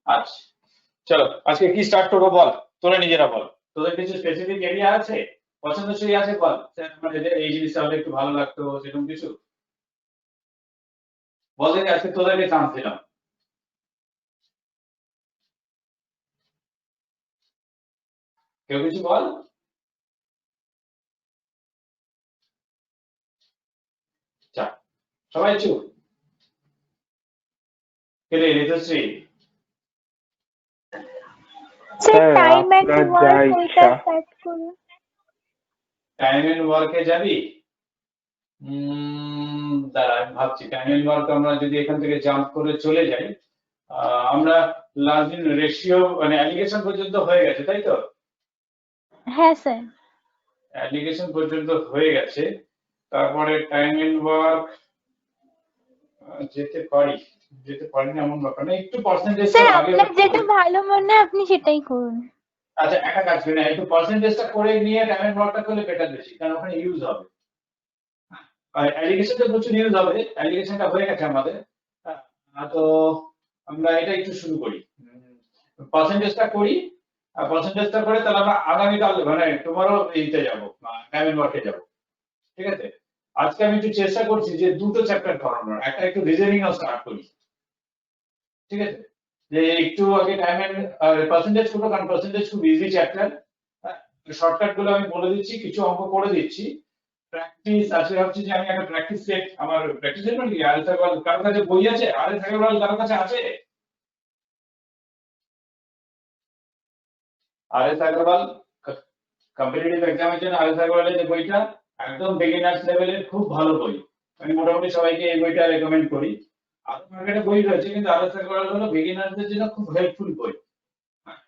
আচ্ছা, চলো আজকে কি স্টার্ট করবো বল, তোরা নিজেরা বল। তোদের কিছু স্পেসিফিক এরিয়া আছে, পছন্দসই আছে বল, স্যার মানে এই জিনিসটা হলে একটু ভালো লাগতো সেরকম কিছু বল দেখি। আজকে তোদেরকে চান্স দিলাম। কেউ কিছু বল। চা, সবাই চুপ। কে রে ঋতুশ্রী? স্যার টাইম এন্ড আপনার যা ওয়ার্ক ওইটা ইচ্ছা। স্টার্ট করুন। টাইম এন্ড ওয়ার্কে যাবি? দাঁড়া আমি ভাবছি। টাইম এন্ড ওয়ার্ক আমরা যদি এখান থেকে জাম্প করে চলে যাই, আমরা লাস্ট দিন রেশিও মানে অ্যালিগেশন পর্যন্ত হয়ে গেছে তাই তো? হ্যাঁ স্যার। অ্যাপ্লিকেশন পর্যন্ত হয়ে গেছে, তারপরে টাইম এন্ড ওয়ার্ক যেতে পারি, যেতে পারি না এমন ব্যাপার না, একটু পার্সেন্টেজটা স্যার আগে। আপনার যেটা ভালো মনে হয় আপনি সেটাই করুন। আচ্ছা একটা কাজ করি না, একটু পার্সেন্টেজটা করে নিয়ে টাইম এন্ড ওয়ার্কটা করলে বেটার বেশি, কারণ ওখানে ইউজ হবে। আর অ্যালিগেশনটা প্রচুর ইউজ হবে, অ্যালিগেশনটা হয়ে গেছে আমাদের। তো আমরা এটা একটু শুরু করি, পার্সেন্টেজটা করি। আর পার্সেন্টেজটা করে তাহলে আমরা আগামীকাল মানে টুমরো এইতে যাবো, টাইম এন্ড ওয়ার্কে যাবো, ঠিক আছে? আজকে আমি একটু চেষ্টা করছি যে দুটো চ্যাপ্টার করানোর, একটা একটু রিজনিং স্টার্ট করি, ঠিক আছে? যে একটু আগে টাইম এন্ড পার্সেন্টেজ করবো, কারণ পার্সেন্টেজ খুব ইজি চ্যাপ্টার। শর্টকাট গুলো আমি বলে দিচ্ছি, কিছু অঙ্ক করে দিচ্ছি। প্র্যাকটিস আজকে ভাবছি যে আমি একটা প্র্যাকটিস সেট, আমার প্র্যাকটিস সেট মানে কি, আরেস আগরওয়াল কারোর কাছে বই আছে? আরেস আগরওয়াল কারোর কাছে আছে? আরেস আগরওয়াল কম্পিটিটিভ এক্সামের জন্য আরেস আগরওয়ালের যে বইটা, একদম বিগিনার্স লেভেলের খুব ভালো বই। আমি মোটামুটি সবাইকে এই বইটা রেকমেন্ড করি। আরো মার্কেটে বই রয়েছে, কিন্তু আরেস আগরওয়াল হলো বিগিনারদের জন্য খুব হেল্পফুল বই।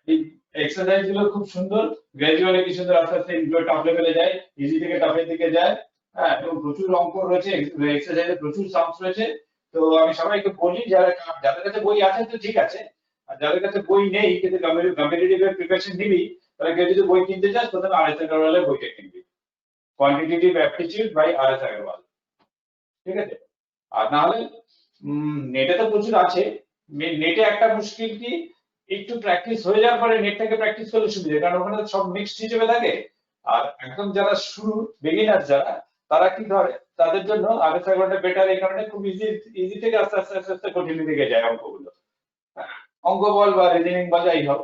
এই এক্সারসাইজ গুলো খুব সুন্দর, গ্রাজুয়ালি কি সুন্দর আস্তে আস্তে ইনক্লুড টপ লেভেলে যায়, ইজি থেকে টপের দিকে যায়। হ্যাঁ, এবং প্রচুর অঙ্ক রয়েছে, এক্সারসাইজে প্রচুর সামস রয়েছে। তো আমি সবাইকে বলি, যারা যাদের কাছে বই আছে তো ঠিক আছে, আর যাদের কাছে বই নেই কিন্তু কম্পিটিটিভ এর প্রিপারেশন নিবি, তাহলে কেউ যদি বই কিনতে চাস প্রথমে আর এস আগরওয়ালের বইটা কিনবি, quantitative aptitude by R S Agarwal, ঠিক আছে? আর না হলে নেটে তো প্রচুর আছে। নেটে একটা মুশকিল কি, একটু প্র্যাকটিস হয়ে যাওয়ার পরে নেটটাকে প্র্যাকটিস করলে সুবিধা, কারণ ওখানে সব মিক্সড হিসেবে থাকে। আর একদম যারা শুরু বিগিনার যারা, তারা কি ধরে, তাদের জন্য আগে থাকাটা বেটার, এই কারণে খুব ইজি, ইজি থেকে আস্তে আস্তে আস্তে আস্তে কঠিন দিকে যায় অঙ্কগুলো। অঙ্ক বল বা রিজনিং বা যাই হোক,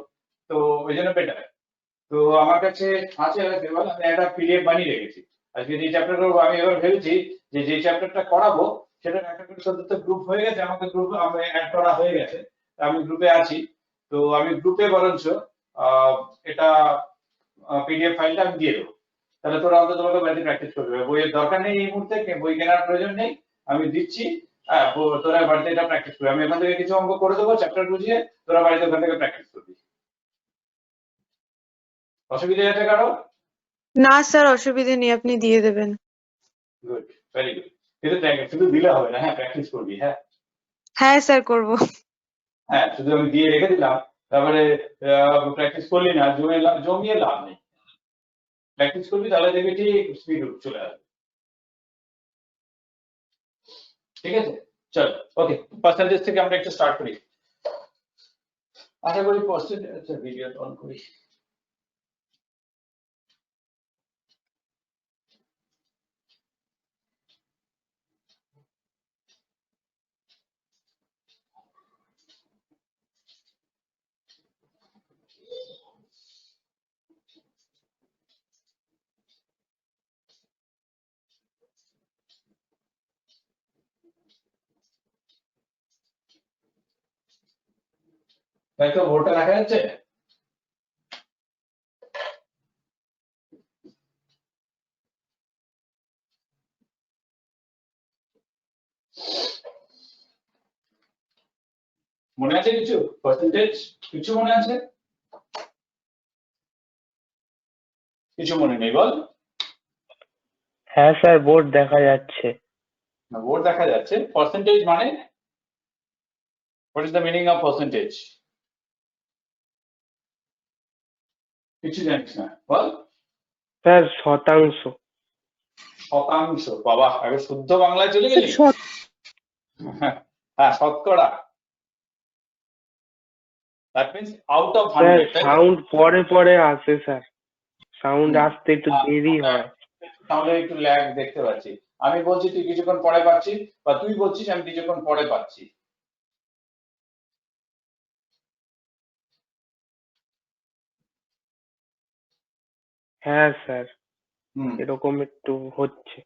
তো ওই জন্য বেটার। তো আমার কাছে আছে দেওয়াল, আমি একটা পিডিএফ বানিয়ে রেখেছি। আজকে যে চ্যাপ্টার করবো আমি এবার ভেবেছি যে যে চ্যাপ্টারটা করাবো সেটা একটা করে সদ্য গ্রুপ হয়ে গেছে, আমাকে গ্রুপ আমি অ্যাড করা হয়ে গেছে, আমি গ্রুপে আছি। তো আমি গ্রুপে বরঞ্চ এটা পিডিএফ ফাইলটা আমি দিয়ে দেবো, তাহলে তোরা অন্তত বাড়িতে প্র্যাকটিস করবে। বইয়ের দরকার নেই এই মুহূর্তে, বই কেনার প্রয়োজন নেই, আমি দিচ্ছি। হ্যাঁ, তোরা বাড়িতে এটা প্র্যাকটিস করবে, আমি এখান থেকে কিছু অঙ্ক করে দেবো চ্যাপ্টার বুঝিয়ে, তোরা বাড়িতে ওখান থেকে প্র্যাকটিস করবি। অসুবিধা আছে কারো? না স্যার, অসুবিধে নেই, আপনি দিয়ে দেবেন। Good, very good. কিন্তু শুধু দিলে হবে না, হ্যাঁ প্র্যাকটিস করবি। হ্যাঁ হ্যাঁ স্যার, করব। হ্যাঁ, শুধু আমি দিয়ে রেখে দিলাম, তারপরে প্র্যাকটিস করলি না, জমিয়ে লাভ নেই। প্র্যাকটিস করবি, তাহলে দেখবি ঠিক স্পিড চলে আসবে, ঠিক আছে? চল ওকে, পার্সেন্টেজ থেকে আমরা একটু স্টার্ট করি। আশা করি পার্সেন্টেজ, আচ্ছা ভিডিও অন করি। তাই তো বোর্ডটা দেখা যাচ্ছে? মনে আছে কিছু পার্সেন্টেজ? কিছু মনে আছে? কিছু মনে নেই বল? হ্যাঁ স্যার, বোর্ড দেখা যাচ্ছে। বোর্ড দেখা যাচ্ছে, পার্সেন্টেজ মানে what is the meaning of percentage? কিছু জানিস না বল? স্যার শতাংশ। শতাংশ, বাবা আগে শুদ্ধ বাংলায় চলে গেলি। হ্যাঁ, শতকরা। That means out of sir 100, তাই তো? সাউন্ড পরে পরে আসে স্যার, সাউন্ড হুম। আসতে একটু দেরি হয়। তাহলে একটু ল্যাগ দেখতে পাচ্ছি। আমি বলছি তুই কিছুক্ষণ পরে পাচ্ছিস, বা তুই বলছিস আমি কিছুক্ষণ পরে পাচ্ছি। হ্যাঁ স্যার, হুম। এরকম একটু হচ্ছে।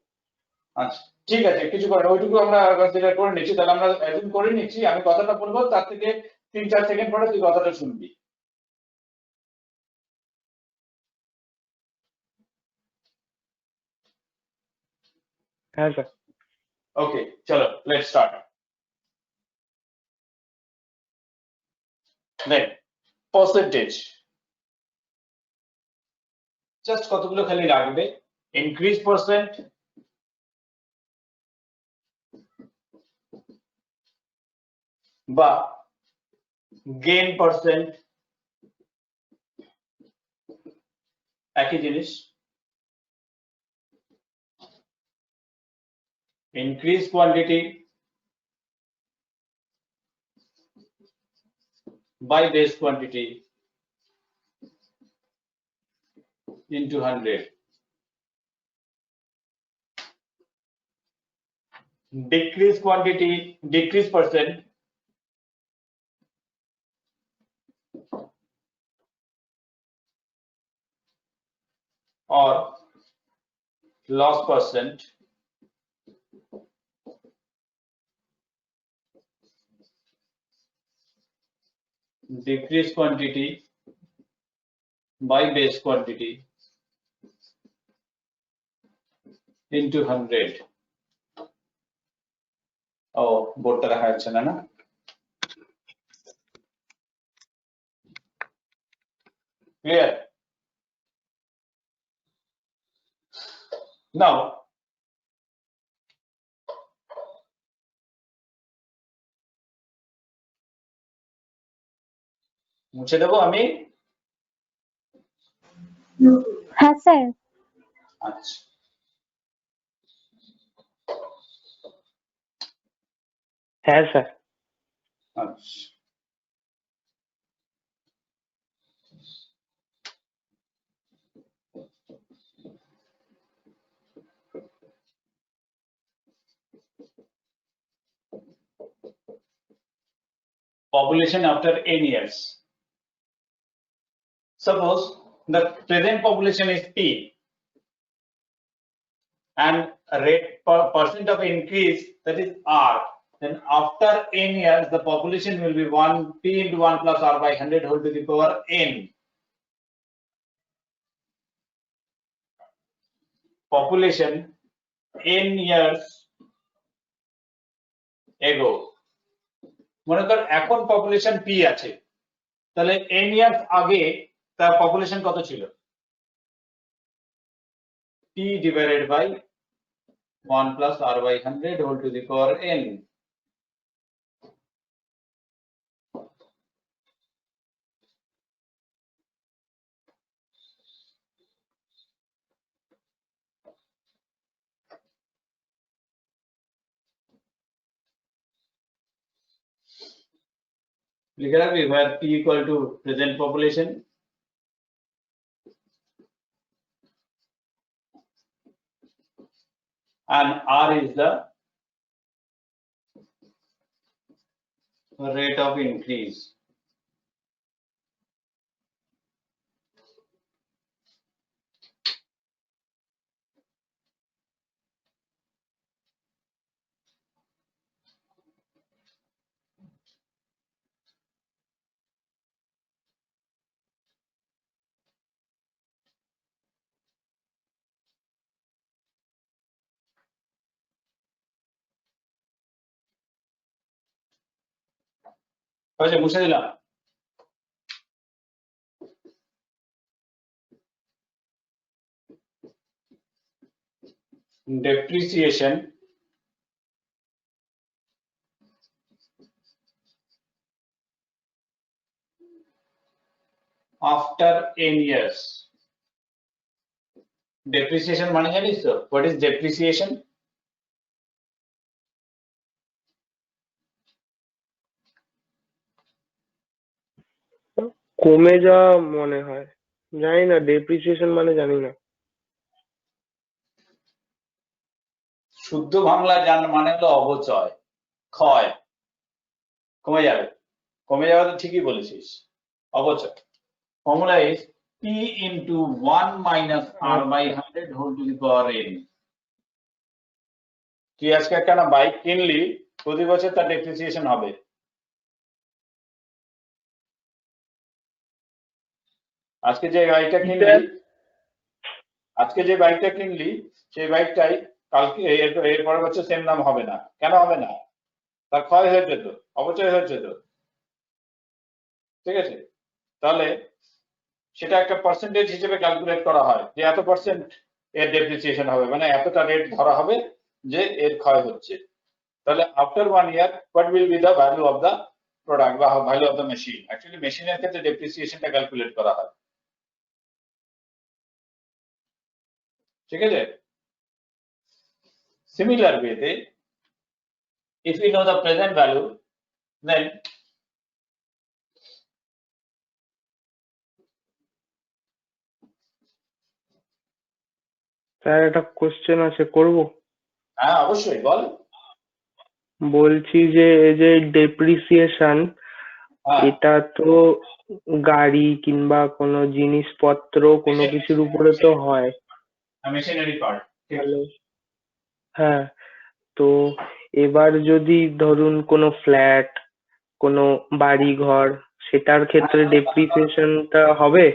আচ্ছা ঠিক আছে, কিছু করে না, ওইটুকু আমরা কনসিডার করে নিচ্ছি। তাহলে আমরা অ্যাজুম করে নিচ্ছি আমি কথাটা বলবো, তার থেকে 3-4 সেকেন্ড পরে তুই কথাটা শুনবি। হ্যাঁ স্যার। ওকে চলো let's start. Then percentage just কতগুলো খালি রাখবে, ইনক্রিজ পার্সেন্ট, বা গেইন পার্সেন্ট, একই জিনিস। Increase quantity by base quantity into 100. Decrease quantity, decrease percent or loss percent decrease quantity by base quantity into 100. ও বোর্ডটা দেখা যাচ্ছে না, না? Clear? Now মুছে দেবো আমি। হ্যাঁ স্যার। আচ্ছা হ্যাঁ স্যার। আচ্ছা population after n years. Suppose the present population is P and rate per percent of increase, that is R, then after n years the population will be 1 P into 1 plus R by 100 whole to the power n. Population n years ago, মনে কর এখন population P আছে, তাহলে n years আগে তার population কত ছিল? P divided by 1 plus R by 100 whole to the power n. লিখে রাখবি where P equal to present population and R is the rate of increase. আচ্ছা মুছে দিলাম। Depreciation after n years. Depreciation মানে জানিস তো? What is depreciation? কমে যাওয়া মনে হয়, জানি না, ডেপ্রিসিয়েশন মানে জানি না। শুদ্ধ বাংলা মানে হলো অবচয়, ক্ষয়, কমে যাবে। কমে যাওয়া তো ঠিকই বলেছিস, অবচয়। Formula is p into 1 minus r by 100 whole to the power n। তুই আজকে একটা বাইক কিনলি, প্রতি বছর তার ডেপ্রিসিয়েশন হবে। আজকে যে বাইকটা কিনলি সেই বাইকটাই কালকে এর পরের বছর সেম দাম হবে না। কেন হবে না? তার ক্ষয় হয়েছে তো, অপচয় হয়েছে তো, ঠিক আছে? তাহলে সেটা একটা পার্সেন্টেজ হিসেবে ক্যালকুলেট করা হয় যে এত পার্সেন্ট এর ডেপ্রিসিয়েশন হবে, মানে এতটা রেট ধরা হবে যে এর ক্ষয় হচ্ছে। তাহলে after 1 year what will be the value of the product বা value of the machine. Actually মেশিনের ক্ষেত্রে ডেপ্রিসিয়েশনটা ক্যালকুলেট করা হয়, ঠিক আছে? Similar way, if we know the present value, then sir একটা কোশ্চেন আছে, করব? হ্যাঁ অবশ্যই বল। বলছি যে এই যে ডেপ্রিসিয়েশন, হ্যাঁ এটা তো গাড়ি কিংবা কোনো জিনিসপত্র কোনো কিছুর উপরে তো হয়। Machinery part. তাহলে হ্যাঁ, তো এবার যদি ধরুন কোনো ফ্ল্যাট, কোনো বাড়ি ঘর, সেটার ক্ষেত্রে ডেপ্রিসিয়েশনটা হবে?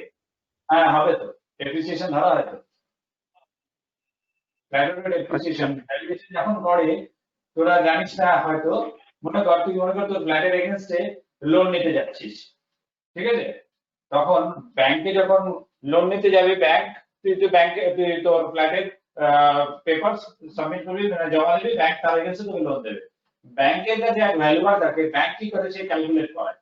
হ্যাঁ হবে তো, ডেপ্রিসিয়েশন ধরা হয় তো। ডেপ্রিসিয়েশন যখন করে, তোরা জানিস না হয়তো, মনে কর তোর ফ্ল্যাটের এগেইনস্টে লোন নিতে যাচ্ছিস, ঠিক আছে? তখন ব্যাংকে যখন লোন নিতে যাবি, তুই তোর ফ্ল্যাটের পেপার সাবমিট করবি, মানে জমা দিবি, ব্যাংক তার এগেইনস্টে তোকে লোন দেবে। ব্যাংকের কাছে এক ভ্যালুয়ার থাকে, ব্যাংক কি করে সে ক্যালকুলেট করে,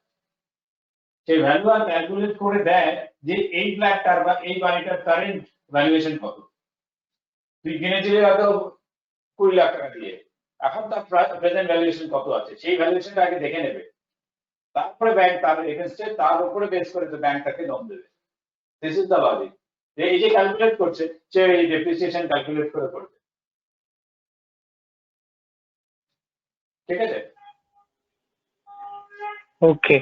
সেই ভ্যালুয়ার ক্যালকুলেট করে দেয় যে এই ফ্ল্যাটটার বা এই বাড়িটার কারেন্ট ভ্যালুয়েশন কত। তুই কিনেছিলি হয়তো 20 লাখ টাকা দিয়ে, এখন তার প্রেজেন্ট ভ্যালুয়েশন কত আছে সেই ভ্যালুয়েশনটা আগে দেখে নেবে, তারপরে ব্যাংক তার এগেইনস্টে তার উপরে বেস করে তো ব্যাংক তাকে লোন দেবে। This is the logic. যে এই যে ক্যালকুলেট করছে, সে এই ডেপ্রিসিয়েশন ক্যালকুলেট করে করবে, ঠিক আছে? ওকে।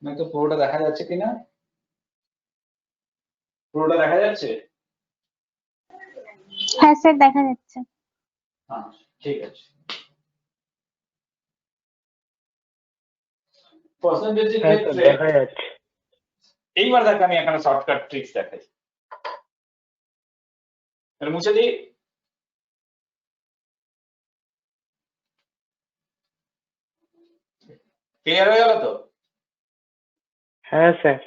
না তো পুরোটা দেখা যাচ্ছে কিনা? পুরোটা দেখা যাচ্ছে? হ্যাঁ স্যার দেখা যাচ্ছে। হ্যাঁ ঠিক আছে। পার্সেন্টেজের হ্যাঁ স্যার ক্ষেত্রে দেখা যাচ্ছে। এইবার দেখ, আমি এখানে শর্টকাট ট্রিক্স দেখাই, মুছে দিই। ক্লিয়ার হয়ে গেল তো? হ্যাঁ স্যার।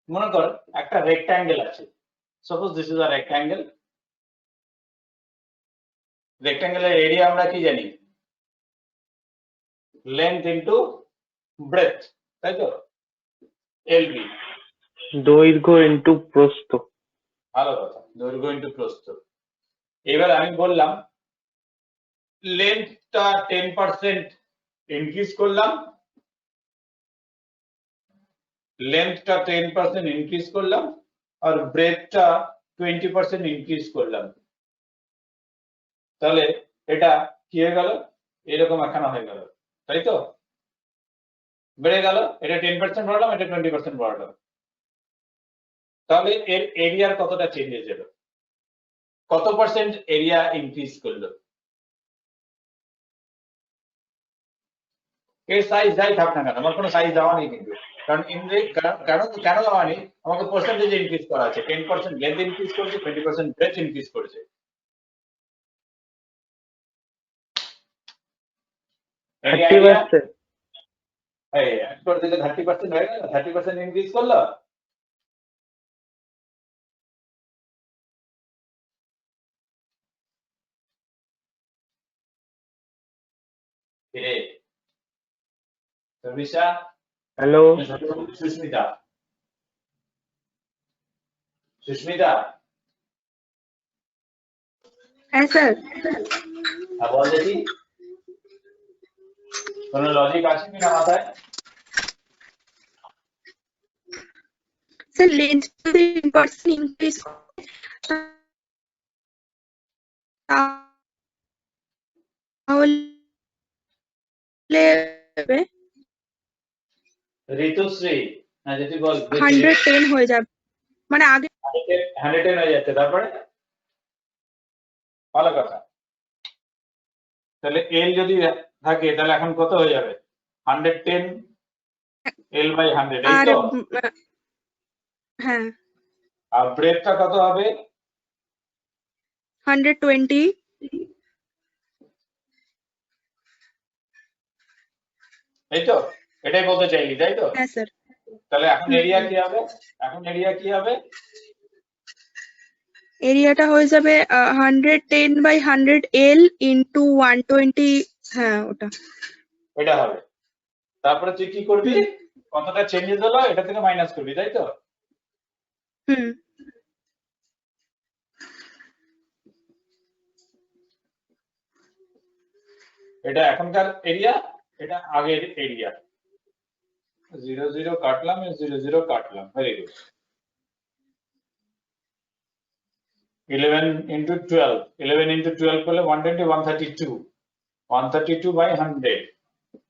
মনে কর একটা রেক্ট্যাঙ্গেল আছে, suppose this is a rectangle. রেক্ট্যাঙ্গেলের এরিয়া আমরা কি জানি? লেন্থ ইনটু ব্রেথ, তাই তো? এলবি। দৈর্ঘ্য ইনটু প্রস্থ। ভালো কথা, দৈর্ঘ্য ইনটু প্রস্থ। এবার আমি বললাম লেন্থটা 10% ইনক্রিজ করলাম, লেন্থটা 10% ইনক্রিজ করলাম, আর ব্রেথটা 20% ইনক্রিজ করলাম। তাহলে এটা কি হয়ে গেল? এরকম একখানা হয়ে গেল, তাই তো? বেড়ে গেল, এটা 10% বাড়লাম, এটা 20% বাড়লাম। তাহলে এর এরিয়ার কতটা চেঞ্জ হয়ে যাবে? কত পার্সেন্ট এরিয়া ইনক্রিজ করলো? এর সাইজ যাই থাক না কেন, আমার কোনো সাইজ দেওয়া নেই কিন্তু, কারণ কেন দেওয়া নেই? আমাকে পার্সেন্টেজ ইনক্রিজ করা আছে, 10% লেন্থ ইনক্রিজ করেছে, 20% ব্রেথ ইনক্রিজ করেছে। Any 30%? idea? এই অ্যাড করে দিলে 30% হয়ে গেল, 30% ইনক্রিজ করলো। কে সবিশা? হ্যালো, সুস্মিতা, সুস্মিতা, হ্যাঁ স্যার। বল দেখি কোনো লজিক আছে কিনা মাথায়? স্যার লেন্থ যদি 10% ইনক্রিজ তাহলে ঋতুশ্রী, হ্যাঁ যদি বল 110 হয়ে যাবে, মানে আগে 110 হয়ে যাচ্ছে, তারপরে ভালো কথা। তাহলে এল যদি থাকে তাহলে এখন কত হয়ে যাবে? 110 এল বাই 100, এই আর তো। হ্যাঁ আর ব্রেডটা কত হবে? 120। এই তো, এটাই বলতে চাইলি, তাই তো? হ্যাঁ স্যার। তাহলে এখন এরিয়া কি হবে? এখন এরিয়া কি হবে? এরিয়াটা হয়ে যাবে 110/100 L ইন্টু 120। হ্যাঁ ওটা। এটা হবে। তারপরে তুই কি করবি? কতটা চেঞ্জেস হলো এটা থেকে মাইনাস করবি, তাই তো? হুম। এটা এখনকার এরিয়া, এটা আগের এরিয়া। 0 0 কাটলাম, 0 0 কাটলাম, ভেরি গুড। 11 into 12, 11 into 12 করলে 120, 132, 132/100,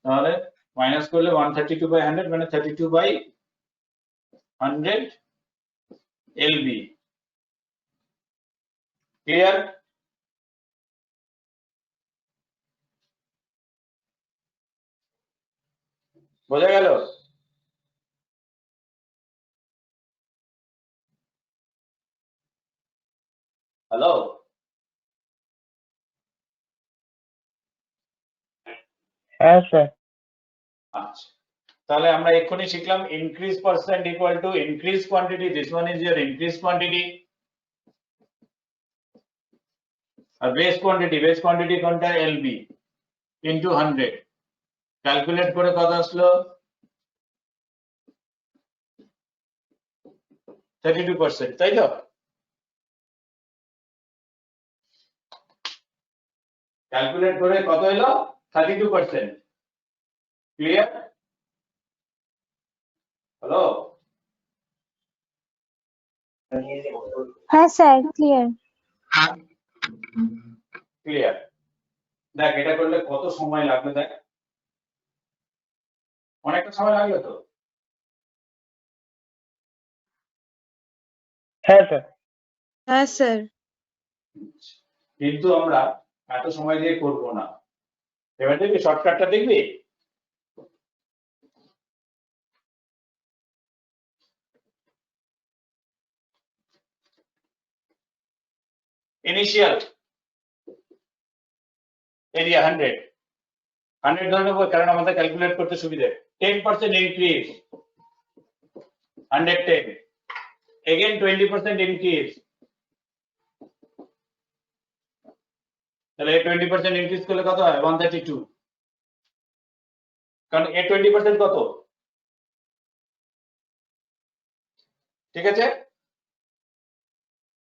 তাহলে মাইনাস করলে 132/100 মানে 32/100 LB। ক্লিয়ার? বোঝা গেল? হ্যালো, হ্যাঁ স্যার। আচ্ছা, তাহলে আমরা এক্ষুনি শিখলাম increase percent equal to increase quantity. This one is your increase quantity. আর বেস কোয়ান্টিটি কোনটা? LB into 100। ক্যালকুলেট করে কত আসলো? 32%, তাই তো? ক্যালকুলেট করে কত এলো? 32%। ক্লিয়ার? হ্যালো, হ্যাঁ স্যার, ক্লিয়ার। ক্লিয়ার। দেখ এটা করলে কত সময় লাগবে, দেখ অনেকটা সময় লাগলো তো। হ্যাঁ স্যার। হ্যাঁ স্যার। কিন্তু আমরা এত সময় দিয়ে করব না। এবার দেখবি শর্টকাটটা, দেখবি ইনিশিয়াল এরিয়া 100 ধরে নেবো, কারণ আমাদের ক্যালকুলেট করতে সুবিধে। 10% ইনক্রিজ, 110, again 20% ইনক্রিজ, তাহলে 20% ইনক্রিজ করলে কত হয়? 132। কারণ 20% কত? ঠিক আছে,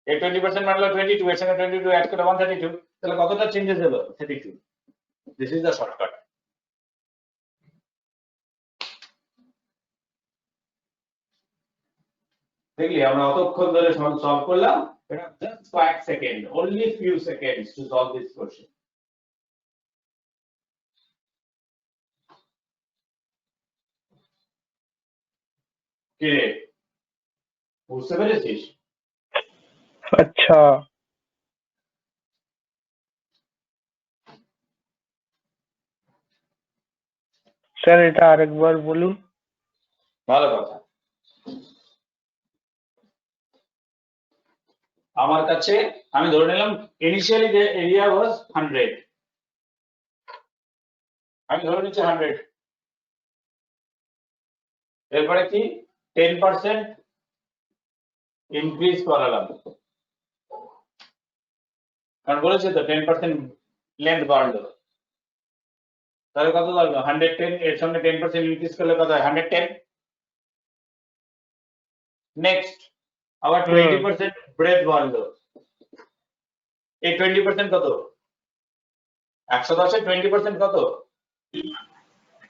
20% মানে হলো 22, এর সঙ্গে 22 অ্যাড করে 132, তাহলে কতটা চেঞ্জেস হলো? 32। This is the shortcut. দেখলি আমরা অতক্ষণ ধরে সলভ করলাম, এটা জাস্ট কয়েক second, only few seconds to solve this question. কি রে, বুঝতে পেরেছিস? আচ্ছা স্যার, এটা আরেকবার বলুন। ভালো কথা। আমার কাছে আমি ধরে নিলাম ইনিশিয়ালি যে এরিয়া ওয়াজ 100, আমি ধরে নিচ্ছি 100, এরপরে কি 10% ইনক্রিজ করালাম, কারণ বলেছে তো 10% লেন্থ বাড়লো, তাহলে কত বাড়লো 110, এর সঙ্গে 10% ইনক্রিজ করলে কত হয় 110। নেক্সট আবার 20% ব্রেথ বাড়লো, এই 20% কত, 110 এর 20% কত,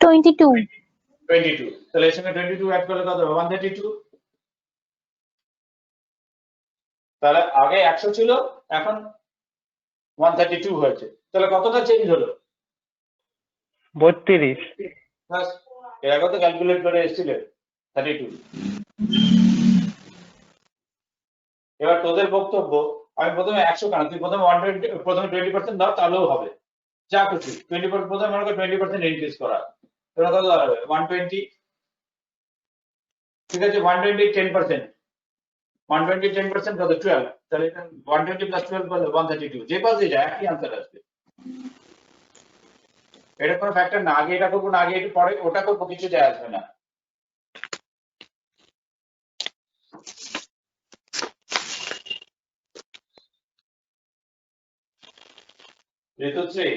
22. 22, তাহলে এর সঙ্গে 22 অ্যাড করলে কত হবে 132। তাহলে আগে 100 ছিল, এখন 132 হয়েছে, তাহলে কতটা চেঞ্জ হলো 32। বাস, এর আগে তো ক্যালকুলেট করে এসেছিলে 32। এবার তোদের বক্তব্য, আমি প্রথমে 100 কেন, তুই প্রথমে 120, প্রথমে 20% দাও তাহলেও হবে, যা খুশি 20%, প্রথমে মনে কর 20% ইনক্রিজ করা, তাহলে কত দাঁড়াবে 120, ঠিক আছে 120 10%, 120 10% কত 12, তাহলে 120 প্লাস 12 বলে 132, যে পাশে যায় একই আনসার আসবে। এটা কোনো ফ্যাক্টর না, আগে এটা করবো না আগে এটা পরে ওটা করবো, কিছু যায় আসবে না। ঋতুশ্রী,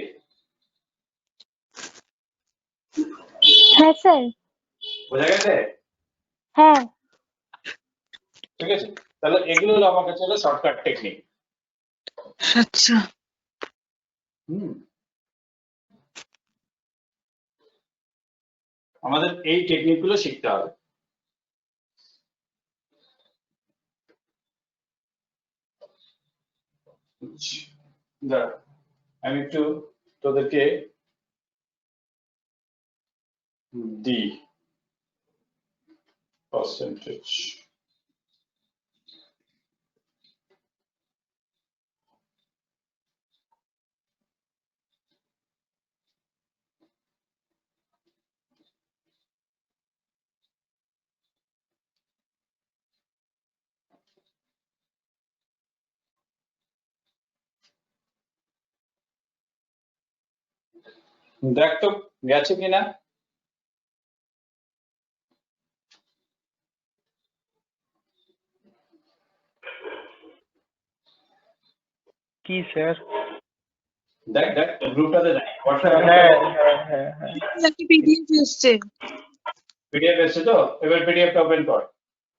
হ্যাঁ স্যার। বোঝা গেছে? হ্যাঁ। ঠিক আছে, তাহলে এগুলো হলো আমার কাছে হলো শর্টকাট টেকনিক। আচ্ছা। আমাদের এই টেকনিক গুলো শিখতে হবে। দাঁড়া, আমি একটু তোদেরকে দিই পার্সেন্টেজ। দেখ তো গেছে কিনা। কি স্যার? দেখ দেখ গ্রুপটাতে যাই, হোয়াটসঅ্যাপ হ্যাঁ হ্যাঁ হ্যাঁ হ্যাঁ। একটা পিডিএফ এসছে। পিডিএফ এসছে তো, এবার পিডিএফটা ওপেন কর,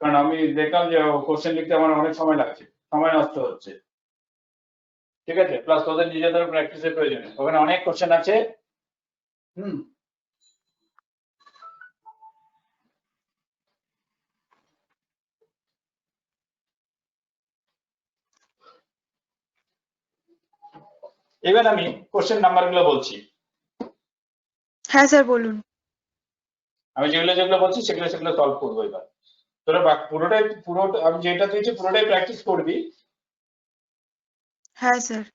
কারণ আমি দেখলাম যে কোশ্চেন লিখতে আমার অনেক সময় লাগছে, সময় নষ্ট হচ্ছে। ঠিক আছে, প্লাস তোদের নিজেদের প্র্যাকটিসের প্রয়োজন, ওখানে অনেক কোশ্চেন আছে। হুম, এবার আমি কোশ্চেন নাম্বার গুলো বলছি, হ্যাঁ স্যার বলুন। আমি যেগুলো যেগুলো বলছি সেগুলো সেগুলো সলভ করবো। এবার তোরা পুরোটাই আমি যেটা দিয়েছি পুরোটাই প্র্যাকটিস করবি। হ্যাঁ স্যার।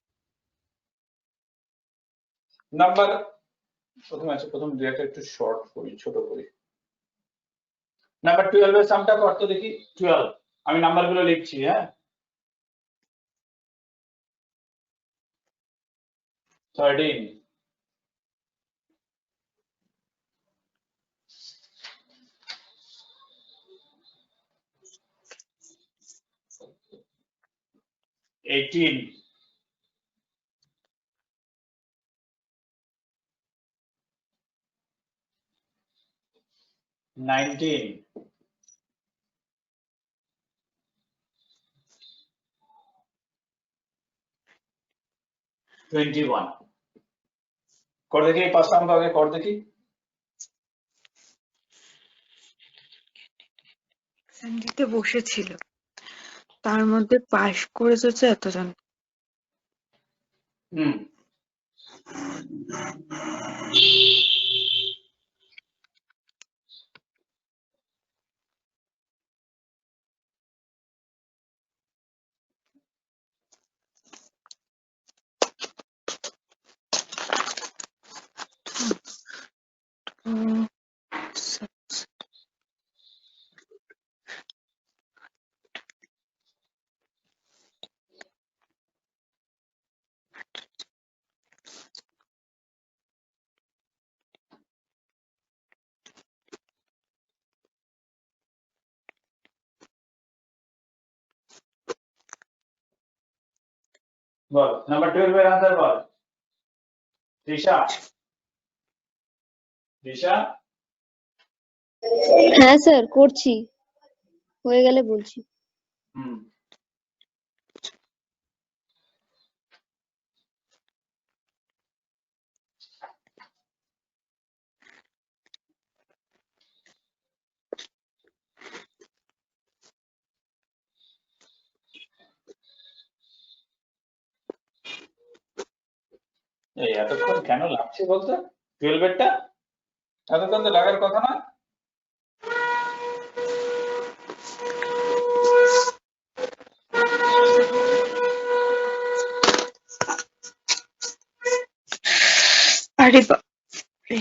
নাম্বার প্রথমে আছে, প্রথম দুই একটা একটু শর্ট করি, ছোট করি। নাম্বার 12 এর সামটা কত দেখি, 12, আমি নাম্বার গুলো লিখছি। হ্যাঁ, 13, 18, 19, 21। কর দেখি এই পাঁচটা অঙ্ক আগে কর দেখি। এক্সাম দিতে বসেছিল, তার মধ্যে পাশ করেছে হচ্ছে এতজন। হুম, উম, বল নাম্বার 12 এর आंसर বল তৃষা তৃষা হ্যাঁ স্যার করছি, হয়ে গেলে বলছি। হুম এই এতক্ষণ কেন লাগছে বলতো 12 এরটা এতক্ষণ তো লাগার কথা না। আরে বাপরে।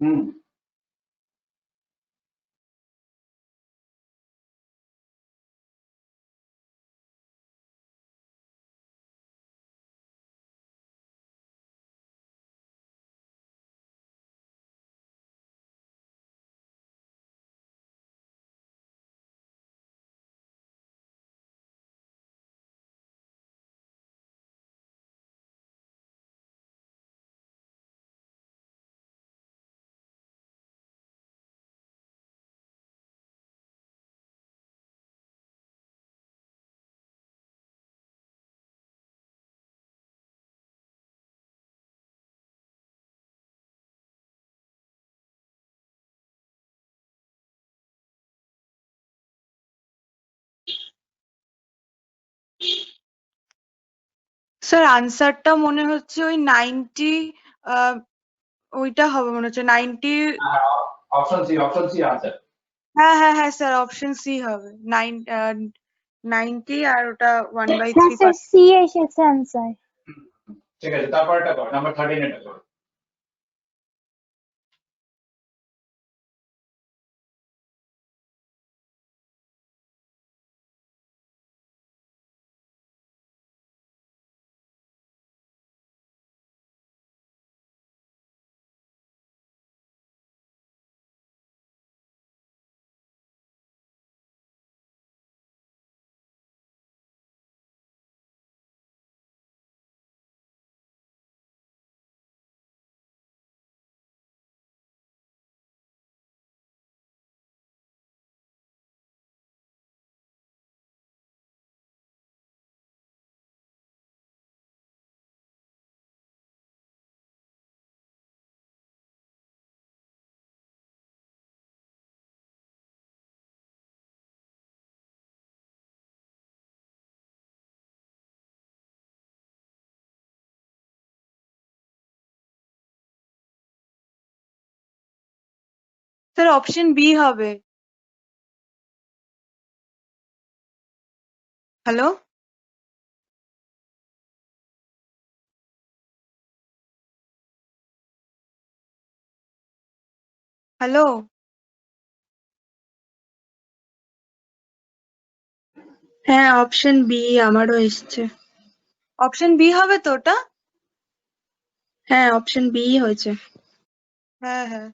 হুম স্যার আনসারটা মনে হচ্ছে ওই 90, ওইটা হবে মনে হচ্ছে 90। অপশন সি आंसर হ্যাঁ হ্যাঁ হ্যাঁ স্যার, অপশন সি হবে 90 আর ওটা হ্যাঁ 1/3 স্যার সি এসেছে আনসার। ঠিক আছে তারপরটা কর নাম্বার 13 এটা কর স্যার অপশন বি হবে। হ্যালো হ্যালো হ্যাঁ অপশন বি আমারও এসছে। অপশন বি হবে তো ওটা? হ্যাঁ অপশন বি হয়েছে। হ্যাঁ হ্যাঁ।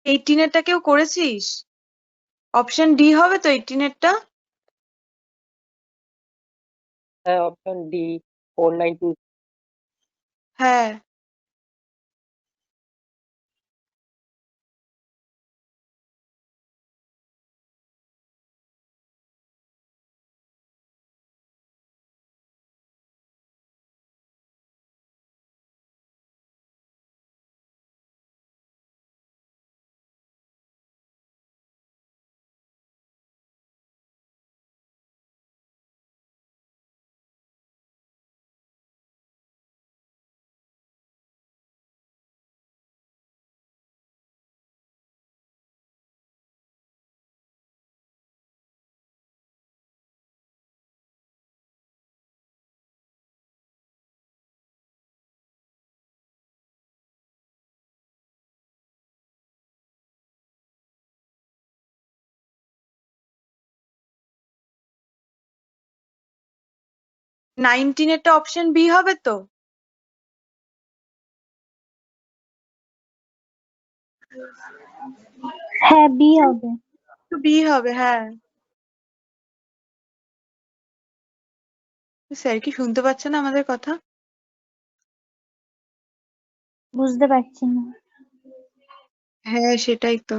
18-এরটা কেউ করেছিস? অপশন ডি হবে তো 18-এরটা? হ্যাঁ, অপশন ডি 492। হ্যাঁ। নাইনটিনেরটা অপশন বি হবে তো? হ্যাঁ বি হবে। বি হবে, হ্যাঁ। স্যার কি শুনতে পাচ্ছে না আমাদের কথা? বুঝতে পারছি না। হ্যাঁ সেটাই তো।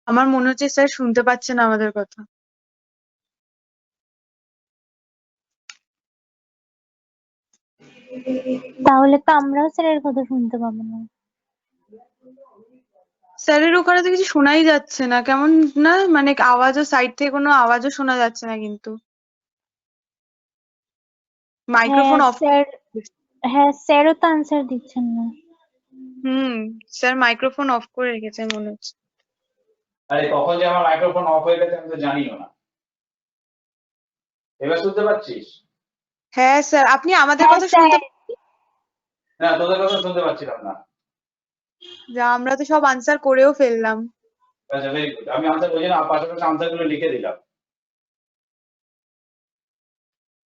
আমার মনে হচ্ছে স্যার শুনতে পাচ্ছে না আমাদের কথা। তাহলে তো আমরাও স্যারের কথা শুনতে পাবো না। স্যারের ওখানে তো কিছু শোনাই যাচ্ছে না, কেমন না, মানে আওয়াজও সাইড থেকে কোনো আওয়াজও শোনা যাচ্ছে না কিন্তু। Microphone of. হ্যাঁ স্যারও তো আনসার দিচ্ছেন না। স্যার মাইক্রোফোন অফ করে রেখেছে মনে হচ্ছে। আরে কখন যে আমার মাইক্রোফোন অফ হয়ে গেছে আমি তো জানিও না। এবার শুনতে পাচ্ছিস? হ্যাঁ স্যার, আপনি আমাদের হ্যাঁ কথা স্যার। শুনতে? না, তোদের কথা শুনতে পাচ্ছিলাম না। যা, আমরা তো সব আনসার করেও ফেললাম। আচ্ছা, ভেরি গুড। আমি আনসার বলছি না, পাশাপাশি আনসার গুলো লিখে দিলাম।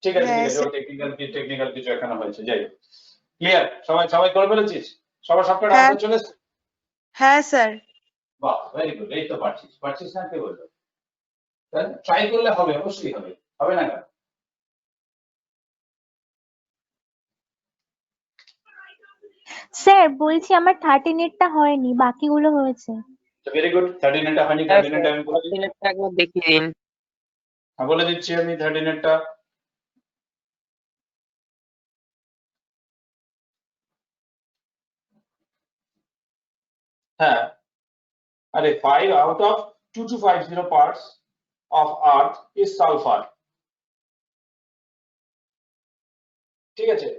ঠিক আছে, ঠিক হ্যাঁ আছে। স্যার। ও টেকনিক্যাল কিছু এখানে হয়েছে, যাই হোক। ক্লিয়ার? সবাই সবাই করে ফেলেছিস? সবার সবকটা হ্যাঁ আনসার চলে এসেছে? হ্যাঁ স্যার। বাহ, ভেরি গুড। এই তো পারছিস, পারছিস না কে বললো? ট্রাই করলে হবে, অবশ্যই হবে। হবে না কেন? স্যার বলছি আমার 13-এরটা হয়নি, বাকিগুলো হয়েছে। Very good. 13 হয়নি, হ্যাঁ 13 স্যার, আমি বলে দিচ্ছি। 13 একবার দেখিয়ে দিন। হ্যাঁ, বলে দিচ্ছি আমি 13 হ্যাঁ, আরে 5 out of 2250 parts of earth is sulfur। ঠিক আছে,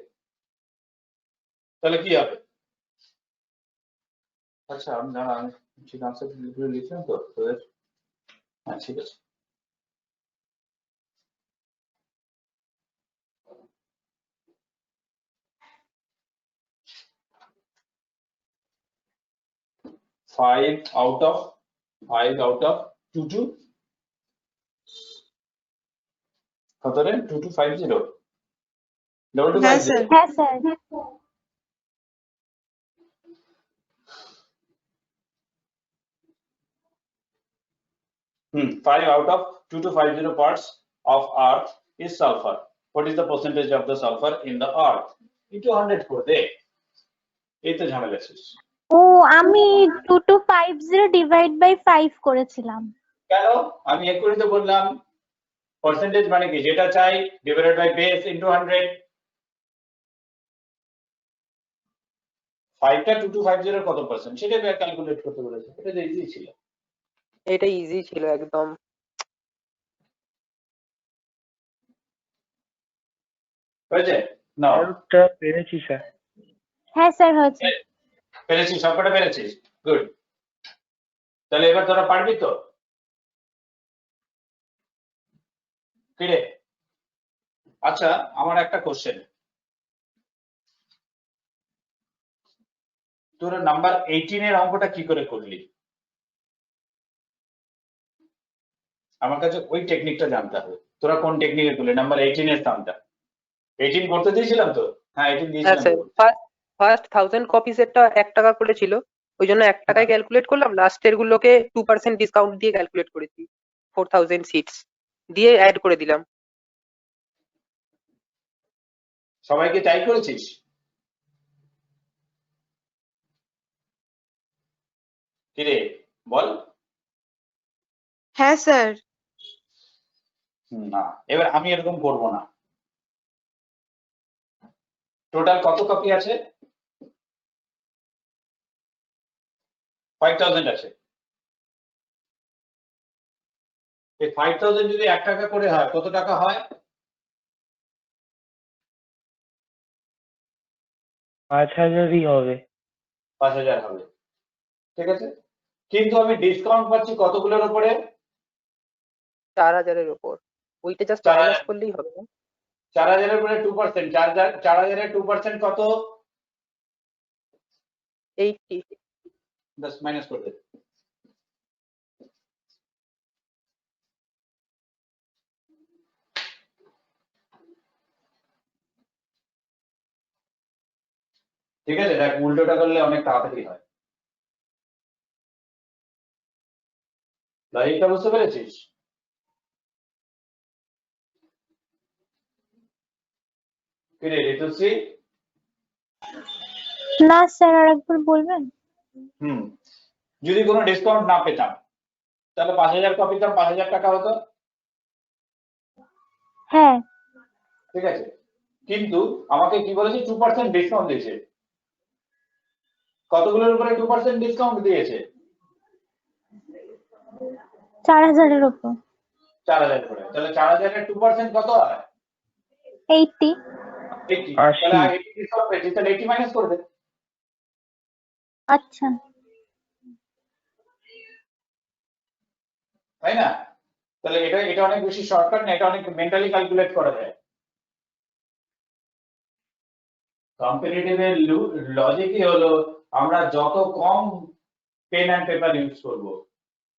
তাহলে কি হবে? আচ্ছা, আমি দাঁড়া, আমি ঠিক আনসার লিখলাম তো তোদের। হ্যাঁ, ঠিক আছে। ফাইভ আউট অফ 22 কত রে? 2250 হ্যাঁ 2250। স্যার। হ্যাঁ sir. 5 out of 2250 parts of earth is sulfur। What is the percentage of the sulfur in the earth? into 100 করে দে। এই তো ঝামেলা শেষ। ও আমি 2250 ডিভাইড বাই 5 করেছিলাম। কেন? আমি এক্ষুনি তো বললাম পার্সেন্টেজ মানে কি, যেটা চাই ডিভাইডেড বাই বেস ইনটু 100। 5টা 2250 এর কত পার্সেন্ট সেটা ক্যালকুলেট করতে বলেছে। এটা তো ইজি ছিল। এটা ইজি ছিল একদম। হয়েছে? না, আরেকটা পেরেছি স্যার। হ্যাঁ স্যার হয়েছে। পেরেছিস? সবকটা পেরেছিস? গুড। তাহলে এবার তোরা পারবি তো? কি রে? আচ্ছা, আমার একটা কোশ্চেন। তোরা নাম্বার 18 এর অঙ্কটা কি করে করলি? আমার কাছে ওই টেকনিকটা জানতে হবে। তোরা কোন টেকনিকে করলি নাম্বার 18 এর সামটা? 18 করতে দিয়েছিলাম তো? হ্যাঁ 18 হ্যাঁ দিয়েছিলাম স্যার, তো। ফার্স্ট 1000 কপিস এরটা 1 টাকা করে ছিল, ওই জন্য 1 টাকায় ক্যালকুলেট করলাম, লাস্টের গুলোকে 2% ডিসকাউন্ট দিয়ে ক্যালকুলেট করেছি, 4000 সিটস দিয়ে অ্যাড করে দিলাম। সবাইকে তাই করেছিস? কিরে বল। হ্যাঁ স্যার। না এবার আমি এরকম করব না। টোটাল কত কপি আছে? 5000 আছে। এই 5000 যদি 1 টাকা করে হয় কত টাকা হয়? 5000ই হবে। 5000 হবে, ঠিক আছে। কিন্তু আমি ডিসকাউন্ট পাচ্ছি কতগুলোর উপরে? 4000 এর উপর, ওইটা জাস্ট 4000 মাইনাস করলেই হবে না? 4000 এর উপরে 2%, 4000 এর 2% কত? 80। 10 মাইনাস করে দে। ঠিক আছে, দেখ উল্টোটা করলে অনেক তাড়াতাড়ি হয়। লজিকটা বুঝতে পেরেছিস? কি রে ঋতুশ্রী? না স্যার, আরেকবার বলবেন? যদি কোনো ডিসকাউন্ট না পেতাম তাহলে 5000 কপি দাম 5000 টাকা হতো, হ্যাঁ। ঠিক আছে। কিন্তু আমাকে কি বলেছে 2% ডিসকাউন্ট দিয়েছে। কতগুলোর উপরে 2% ডিসকাউন্ট দিয়েছে? 4000 এর উপর। 4000 করে, তাহলে 4000 এর 2% কত হয়? 80। 80। তাহলে 80 ডিসকাউন্ট পেয়েছি, তাহলে 80 মাইনাস করে দে। আচ্ছা। তাই না? তাহলে এটা এটা অনেক বেশি শর্টকাট না, এটা অনেক মেন্টালি ক্যালকুলেট করা যায়। কম্পিটিটিভ এর লজিকই হলো আমরা যত কম পেন এন্ড পেপার ইউজ করব,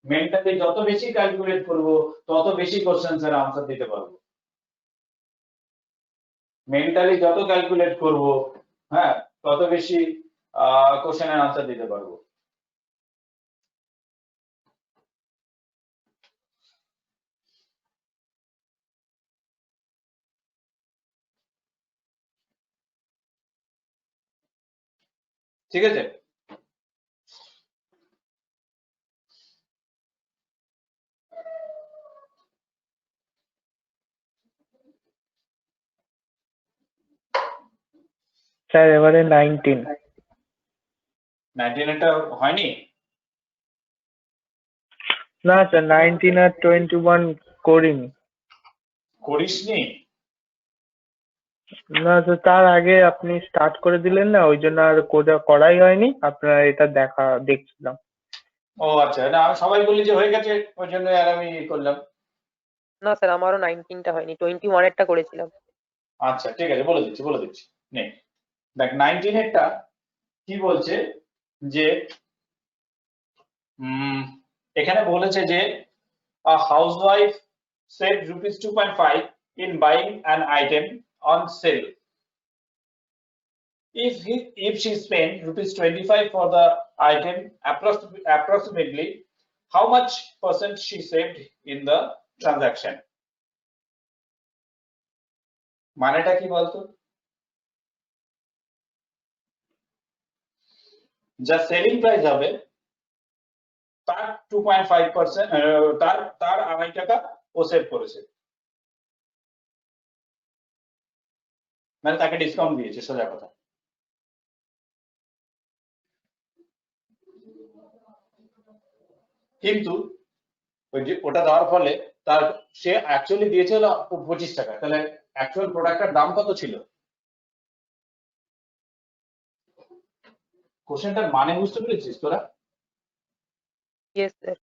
মেন্টালি যত বেশি ক্যালকুলেট করব, তত বেশি কোশ্চেন্স এর আনসার দিতে পারবো। মেন্টালি যত ক্যালকুলেট করব, হ্যাঁ, তত বেশি কোশ্চেনের আনসার দিতে পারবো। ঠিক আছে। স্যার এবারে 19। 19 এটা হয়নি? না স্যার 19 আর 21 করিনি। করিসনি? না স্যার, তার আগে আপনি স্টার্ট করে দিলেন না, ওই জন্য আর করাই হয়নি। আপনার এটা দেখছিলাম। ও আচ্ছা, না আমি সবাই বলি যে হয়ে গেছে, ওই জন্য আর আমি করলাম। না স্যার, আমারও 19টা হয়নি, 21 এরটা করেছিলাম। আচ্ছা ঠিক আছে, বলে দিচ্ছি নে। দেখ 19 এরটা কি বলছে যে এখানে বলেছে যে a housewife saved rupees 2.5 in buying an item on sale. If she spent rupees 25 for the item, approximately how much percent she saved in the transaction? মানেটা কি বলতো? যা সেলিং প্রাইস হবে তার 2.5%, তার 2.5 টাকা ও সেভ করেছে, মানে তাকে ডিসকাউন্ট দিয়েছে, সোজা কথা। কিন্তু ওই যে ওটা দেওয়ার ফলে তার সে অ্যাকচুয়ালি দিয়েছে হলো 25 টাকা, তাহলে অ্যাকচুয়াল প্রোডাক্টের দাম কত ছিল? কোশ্চেনটার মানে বুঝতে পেরেছিস তোরা? Yes sir.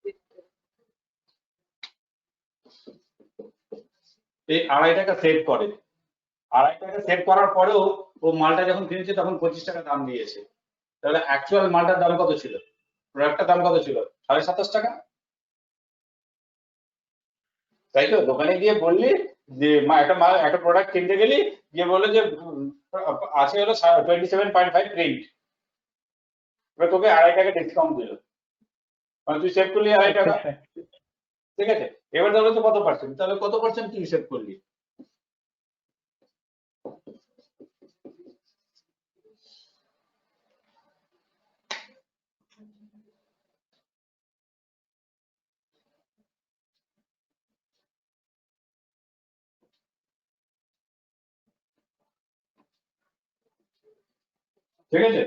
এই 2.5 টাকা সেভ করে, 2.5 টাকা সেভ করার পরেও ও মালটা যখন কিনেছে তখন 25 টাকা দাম দিয়েছে। তাহলে অ্যাকচুয়াল মালটার দাম কত ছিল, প্রোডাক্টটার দাম কত ছিল? 27.5 টাকা। তাই তো? দোকানে গিয়ে বললি যে একটা প্রোডাক্ট কিনতে গেলি, গিয়ে বললো যে আছে হলো 27.5 প্রিন্ট, এবার তোকে 2.5 টাকা ডিসকাউন্ট দিল, মানে তুই সেভ করলি 2.5 টাকা। আচ্ছা স্যার। ঠিক আছে, এবার তাহলে তো কত পার্সেন্ট, তাহলে কত পার্সেন্ট তুই সেভ করলি? ঠিক আছে,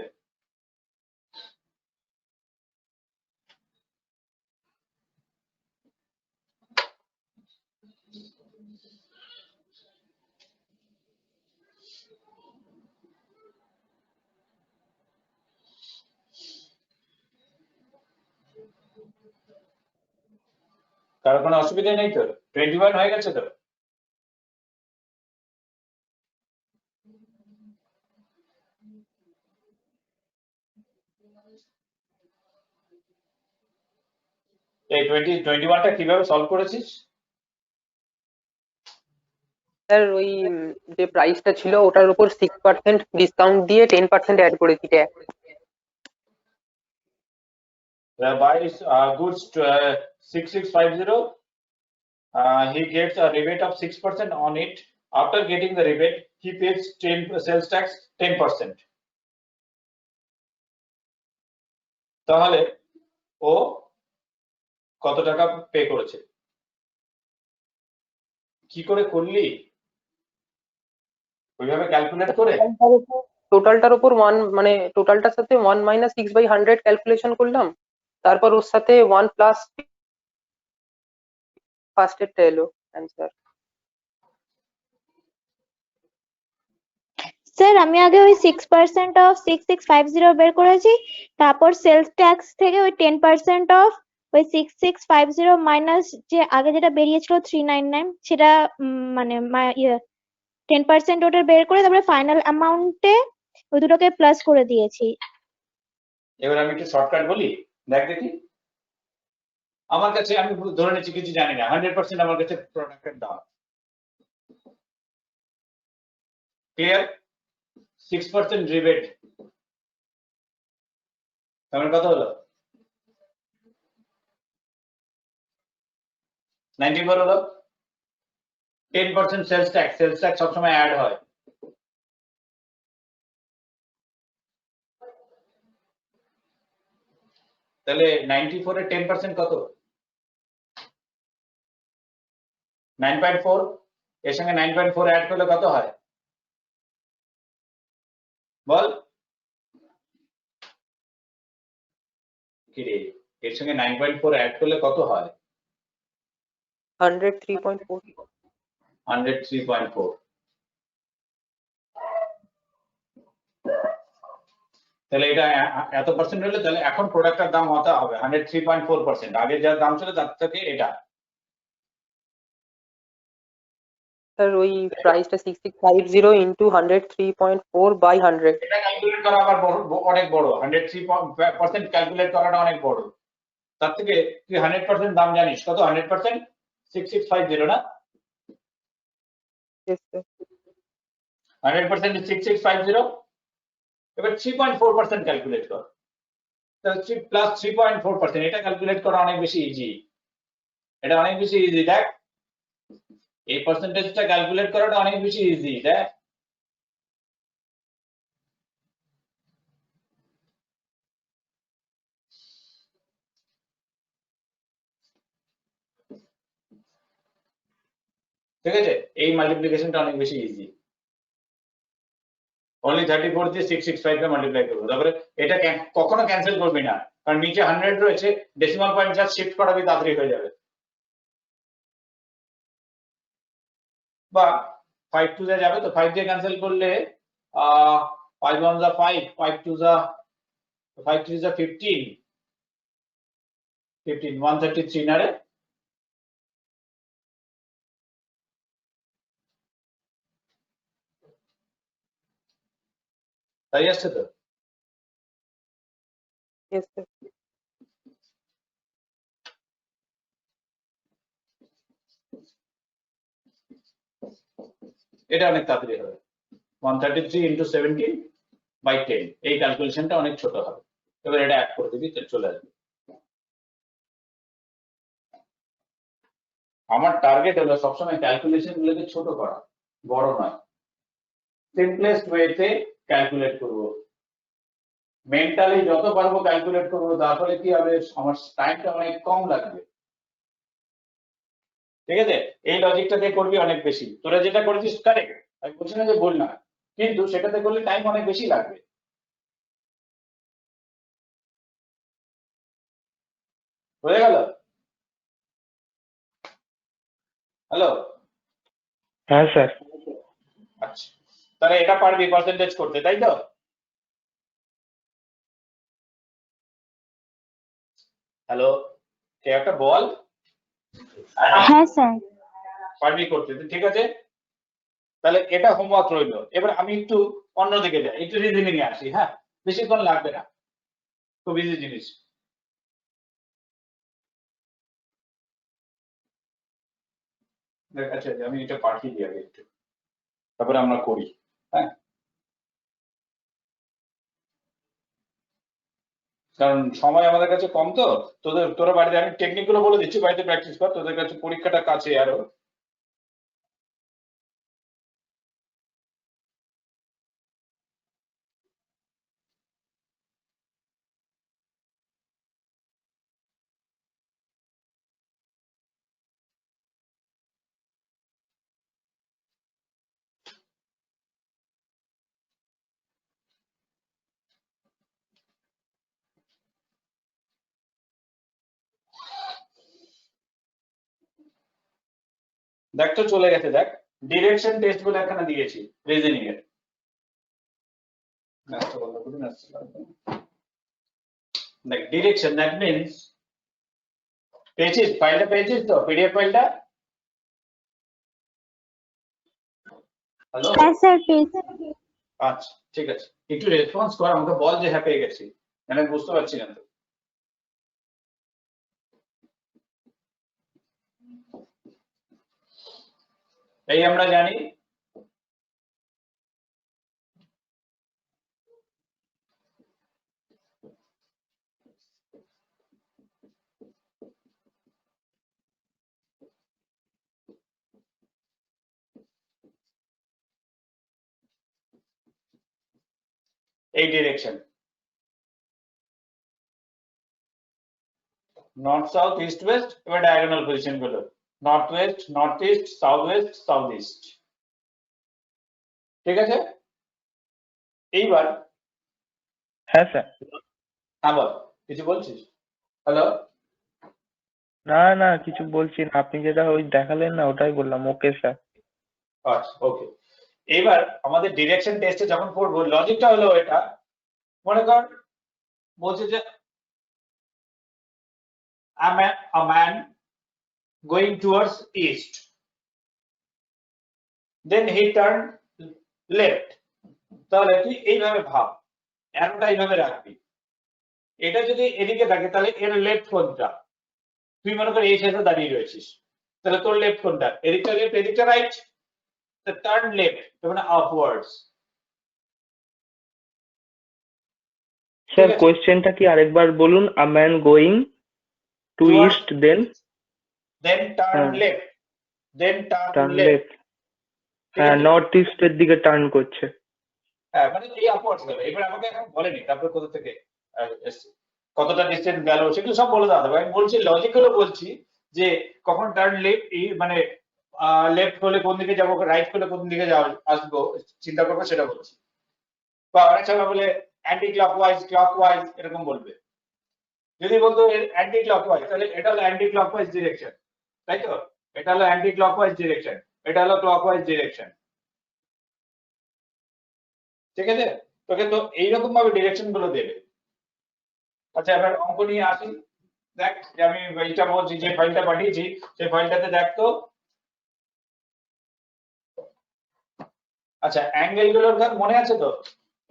কারো কোনো অসুবিধা নেই তো? 21 হয়ে গেছে তো? এই 21টা কিভাবে সলভ করেছিস? স্যার ওই যে প্রাইসটা ছিল ওটার উপর 6% ডিসকাউন্ট দিয়ে 10% অ্যাড করেছি tax. Buys goods 6650, he gets a rebate of 6% on it. After getting the rebate, he pays 10 sales tax 10%. তাহলে ও কত টাকা পে করেছে? কি করে করলি? ওইভাবে ক্যালকুলেট করে? টোটালটার উপর মানে টোটালটার সাথে 1 - 6/100 ক্যালকুলেশন করলাম, তারপর ওর সাথে 1 প্লাস ফার্স্ট এডটা এলো অ্যান্সার। স্যার আমি আগে ওই 6% অফ 6650 বের করেছি, তারপর সেলস ট্যাক্স থেকে ওই 10% অফ ওই 6650 মাইনাস যে আগে যেটা বেরিয়েছিল 399 সেটা মানে 10% ওটা বের করে তারপরে ফাইনাল অ্যামাউন্টে ওই দুটোকে প্লাস করে দিয়েছি। এবার আমি একটু শর্টকাট বলি, দেখ দেখি। আমার কাছে, আমি ধরে নিচ্ছি কিছু জানি না, 100% আমার কাছে প্রোডাক্টের দাম, ক্লিয়ার? 6% রিবেট, তাহলে কত হলো? 94 হলো। 10% সেলস ট্যাক্স সবসময় অ্যাড হয়, তাহলে 94 এর 10% কত? 9.4। এর সঙ্গে 9.4 অ্যাড করলে কত হয় বল? কি রে, এর সঙ্গে 9.4 অ্যাড করলে কত হয়? 103.4। 103.4। তাহলে এটা এত পার্সেন্ট হলে তাহলে এখন প্রোডাক্টের দাম কত হবে? 103.4%। আগে যা দাম ছিল তার থেকে এটা। স্যার ওই প্রাইসটা 6650 ইনটু 103.4/100। এটা ক্যালকুলেট করা আবার অনেক বড়, 103% ক্যালকুলেট করাটা অনেক বড়। তার থেকে তুই 100% দাম জানিস কত? 100% 6650 না? Yes, sir. 100% 6650। এবার 3.4% ক্যালকুলেট কর, তাহলে 3 প্লাস 3.4%, এটা ক্যালকুলেট করা অনেক বেশি ইজি। এটা অনেক বেশি ইজি, দেখ এই পার্সেন্টেজটা ক্যালকুলেট করাটা অনেক বেশি ইজি, দেখ। ঠিক আছে, এই মাল্টিপ্লিকেশনটা অনেক বেশি ইজি। অনলি 34 দিয়ে 665 কে মাল্টিপ্লাই করবো, তারপরে এটা কখনো ক্যান্সেল করবি না, কারণ নিচে 100 রয়েছে, ডেসিমাল পয়েন্ট জাস্ট শিফট করাবি, তাড়াতাড়ি হয়ে যাবে। বা 5 টু যা যাবে তো, 5 দিয়ে ক্যান্সেল করলে 5 1 যা 5, 5 2 যা 5 3 যা 15, 133 না রে? তাই আসছে তো। Yes, sir. এটা অনেক তাড়াতাড়ি হবে 133 into 17 by 10 এই ক্যালকুলেশনটা অনেক ছোট হবে এবার এটা অ্যাড করে দিবি তো চলে আসবে আমার টার্গেট হলো সবসময় ক্যালকুলেশন গুলোকে ছোট করা বড় নয় সিম্পলেস্ট ওয়েতে ক্যালকুলেট করব মেন্টালি যত পারবো ক্যালকুলেট করব তাহলে কি হবে আমার টাইমটা অনেক কম লাগবে ঠিক আছে এই লজিকটা দিয়ে করবি অনেক বেশি তোরা যেটা করেছিস কারেক্ট আমি বলছি না যে ভুল না কিন্তু সেটাতে করলে টাইম অনেক বেশি লাগবে হয়ে গেল হ্যালো হ্যাঁ স্যার। আচ্ছা তাহলে এটা পারবি পার্সেন্টেজ করতে তাই তো হ্যালো কে একটা বল হ্যাঁ স্যার পারবি করতে ঠিক আছে তাহলে এটা হোমওয়ার্ক রইলো এবার আমি একটু অন্যদিকে যাই একটু রিজনিং এ আসি হ্যাঁ বেশিক্ষণ লাগবে না খুব ইজি জিনিস আচ্ছা আমি এটা পাঠিয়ে দিই আগে একটু তারপরে আমরা করি হ্যাঁ কারণ সময় আমাদের কাছে কম তো তোরা বাড়িতে আমি টেকনিক গুলো বলে দিচ্ছি বাড়িতে প্র্যাকটিস কর তোদের কাছে পরীক্ষাটা কাছে আরো দেখ তো চলে গেছে দেখ ডিরেকশন টেস্ট বলে এখানে দিয়েছি রিজনিং এর দেখ ডিরেকশন দ্যাট মিন্স পেয়েছিস ফাইলটা পেয়েছিস তো পিডিএফ ফাইলটা হ্যালো হ্যাঁ স্যার পেয়েছি আচ্ছা ঠিক আছে একটু রেসপন্স কর আমাকে বল যে হ্যাঁ পেয়ে গেছি আমি বুঝতে পারছি না তো এই আমরা জানি এই direction north south east West এবার ডায়াগোনাল পজিশন গুলো north West north east south West south east ঠিক আছে এইবার হ্যাঁ স্যার। হ্যাঁ বল কিছু বলছিস হ্যালো না না কিছু বলছি না, আপনি যেটা ওই দেখালেন না ওটাই বললাম। Okay sir. আচ্ছা ওকে এবার আমাদের ডিরেকশন টেস্টে যখন পড়বো লজিকটা হলো এটা মনে কর বলছে যে a man going towards east then he turned left তাহলে তুই এইভাবে ভাব অ্যারোটা এইভাবে রাখবি এটা যদি এদিকে থাকে তাহলে এর লেফট কোনটা তুই মনে কর এই সাইডে দাঁড়িয়ে রয়েছিস তাহলে তোর লেফট কোনটা এদিকটা লেফট এদিকটা রাইট টার্ন লেফট মানে আপওয়ার্ডস স্যার কোয়েশ্চেনটা কি আরেকবার বলুন। A man going to east then turn left turn left. হ্যাঁ নর্থ ইস্টের দিকে টার্ন করছে। হ্যাঁ মানে এই আপওয়ার্ডস গেল এবার আমাকে এখন বলেনি তারপরে কোথা থেকে এসছে কতটা ডিসটেন্স গেল সেগুলো সব বলে দাও আমি বলছি লজিক হলো বলছি যে কখন টার্ন লেফট মানে লেফট হলে কোন দিকে যাবো রাইট হলে কোন দিকে আসবো চিন্তা করবো সেটা বলছি বা অনেক সময় বলে অ্যান্টি ক্লকওয়াইজ ক্লকওয়াইজ এরকম বলবে যদি বলতো অ্যান্টি ক্লকওয়াইজ তাহলে এটা হলো অ্যান্টি ক্লকওয়াইজ ডিরেকশন তাই তো এটা হলো অ্যান্টি ক্লকওয়াইজ ডিরেকশন এটা হলো ক্লকওয়াইজ ডিরেকশন ঠিক আছে তোকে তো এইরকম ভাবে ডিরেকশন গুলো দেবে আচ্ছা এবার অঙ্ক নিয়ে আসি দেখ যে আমি এইটা বলছি যে ফাইলটা পাঠিয়েছি সেই ফাইলটাতে দেখ তো আচ্ছা অ্যাঙ্গেল গুলোর মনে আছে তো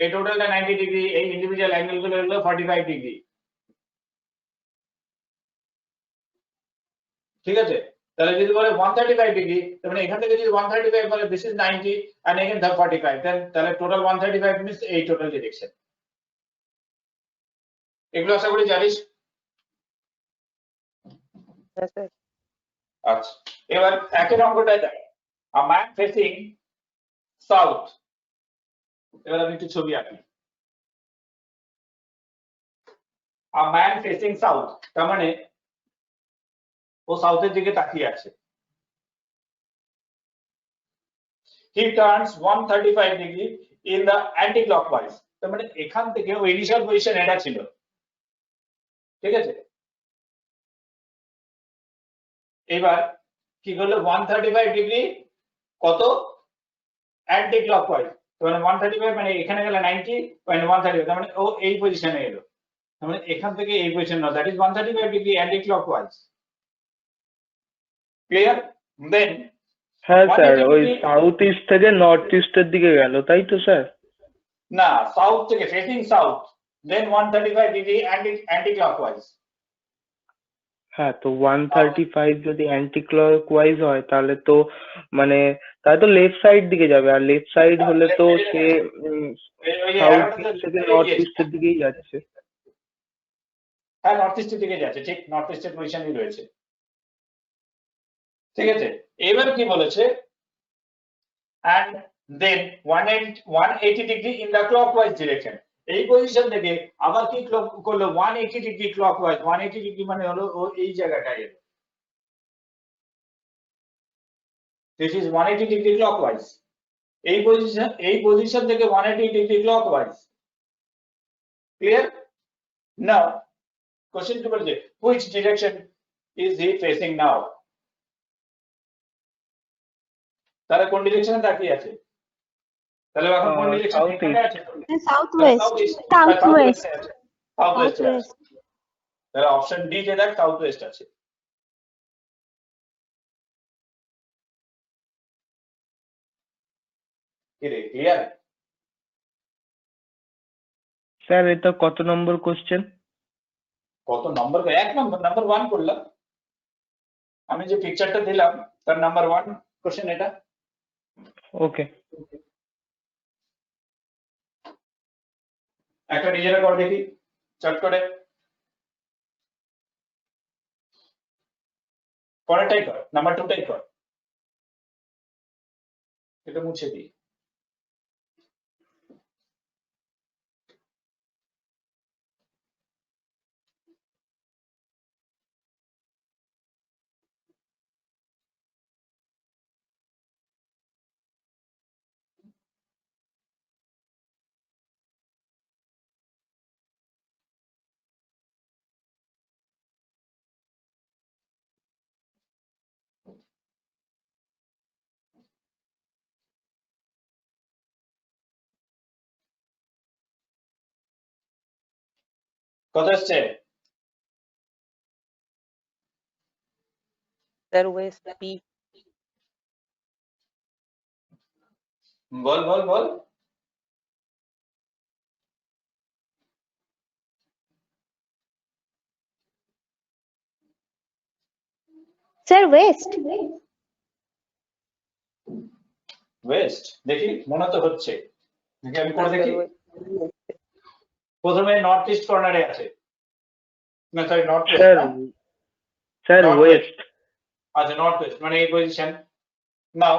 এই টোটালটা 90 ডিগ্রি এই ইন্ডিভিজুয়াল অ্যাঙ্গেল গুলো হলো 45 ডিগ্রি ঠিক আছে, তাহলে যদি বলে 135 ডিগ্রি, তার মানে এখান থেকে যদি 135 বলে দিস ইজ 90 এন্ড এগেন 45, দেন তাহলে টোটাল 135 মিন্স এই টোটাল ডিরেকশন। এগুলো আশা করি জানিস। হ্যাঁ স্যার। আচ্ছা, এবার একের অঙ্কটায় দেখ, আ ম্যান ফেসিং সাউথ। এবার আমি একটু ছবি আঁকি। আ ম্যান ফেসিং সাউথ, তার মানে ও সাউথের দিকে তাকিয়ে আছে। He turns 135 degree in the anti-clockwise, তার মানে এখান থেকে ও ইনিশিয়াল পজিশন এটা ছিল, ঠিক আছে। এবার কি করলো 135 ডিগ্রি কত অ্যান্টি ক্লকওয়াইজ, মানে 135 মানে এখানে গেলে 90 পয়েন্ট 135, তার মানে ও এই পজিশনে এলো, তার মানে এখান থেকে এই পজিশন না, that is 135 degree anti clockwise. Clear? Then হ্যাঁ স্যার, 180 ওই degree সাউথ ইস্ট থেকে নর্থ ইস্টের দিকে গেল, তাই তো স্যার? না, সাউথ থেকে facing south, then 135 degree anti clockwise. হ্যাঁ, তো 135 যদি অ্যান্টি ক্লকওয়াইজ হয় তাহলে তো মানে লেফট সাইড দিকে যাবে, আর লেফট সাইড হলে তো সে সাউথ ইস্ট থেকে নর্থ ইস্টের দিকেই যাচ্ছে। হ্যাঁ, নর্থ ইস্টের দিকে যাচ্ছে, ঠিক নর্থ ইস্টের পজিশনই রয়েছে, ঠিক আছে। এবার কি বলেছে, and then 180 degree in the clockwise direction, এই পজিশন থেকে আবার কি করলো 180 ডিগ্রি ক্লকওয়াইজ। 180 ডিগ্রি মানে হলো ও এই জায়গাটায় এলো, দিস ইজ 180 ডিগ্রি ক্লকওয়াইজ। এই পজিশন থেকে 180 degree clockwise. Clear? Now question কি বলছে, which direction is he facing now, তাহলে কোন ডিরেকশনে তাকিয়ে আছে, তাহলে এখন কোন ডিরেকশন এখানে আছে, south West. South West. South West south West. তাহলে অপশন ডি তে দেখ সাউথ ওয়েস্ট আছে। কি রে, ক্লিয়ার? স্যার এটা কত নম্বর কোশ্চেন? কত নম্বর? এক নম্বর, নাম্বার 1 করলাম আমি, যে পিকচারটা দিলাম তার নাম্বার 1 কোশ্চেন এটা। ওকে। একটা নিজেরা কর দেখি চট করে, পরেরটাই কর, নাম্বার 2টাই কর, এটা মুছে দিই। কত আসছে? স্যার ওয়েস্ট পি। বল বল বল। Sir west. ওয়েস্ট, দেখি মনে তো হচ্ছে, দেখি আমি করে দেখি। প্রথমে নর্থ ইস্ট কর্নারে আছে, না sorry north sir west, sir North west. আচ্ছা নর্থ ওয়েস্ট মানে এই পজিশন। Now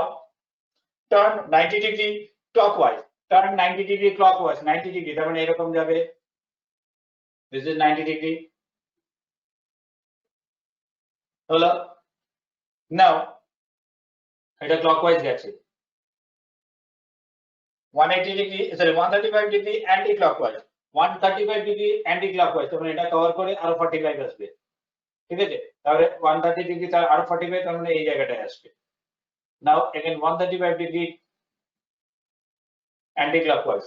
turn 90 degree clockwise, turn 90 degree clockwise, 90 degree তার মানে এরকম যাবে, দিস ইজ 90 ডিগ্রি হলো। নাও এটা ক্লকওয়াইজ গেছে, 180 degree sorry 135 degree anti clockwise, 135 degree anti clockwise, তার মানে এটা কভার করে আরো 45 আসবে, ঠিক আছে। তাহলে 130 ডিগ্রি তার আরো 45, তার মানে এই জায়গাটায় আসবে। Now again 135 degree anti clockwise,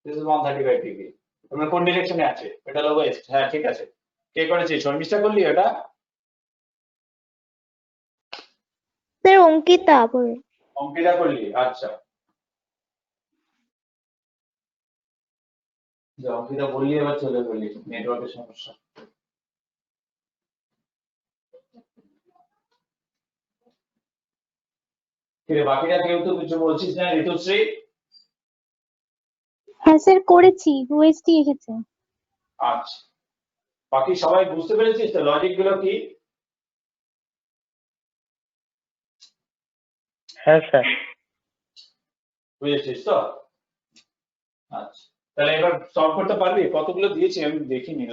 this is 135 degree, তোমরা কোন ডিরেকশনে আছে, এটা হলো ওয়েস্ট। হ্যাঁ ঠিক আছে, কে করেছে, শর্মিষ্ঠা করলি এটা? স্যার অঙ্কিতা বলে। অঙ্কিতা করলি, আচ্ছা। যে অঙ্কিতা বললি এবার চলে বললি, নেটওয়ার্কের সমস্যা। কিরে বাকিরা কেউ তো কিছু বলছিস না ঋতুশ্রী? হ্যাঁ স্যার করেছি, ওএসটি এসেছে। আচ্ছা, বাকি সবাই বুঝতে পেরেছিস তো লজিক গুলো কি? হ্যাঁ স্যার। বুঝেছিস তো? আচ্ছা, তাহলে এবার সলভ করতে পারবি? কতগুলো দিয়েছি আমি দেখিনি,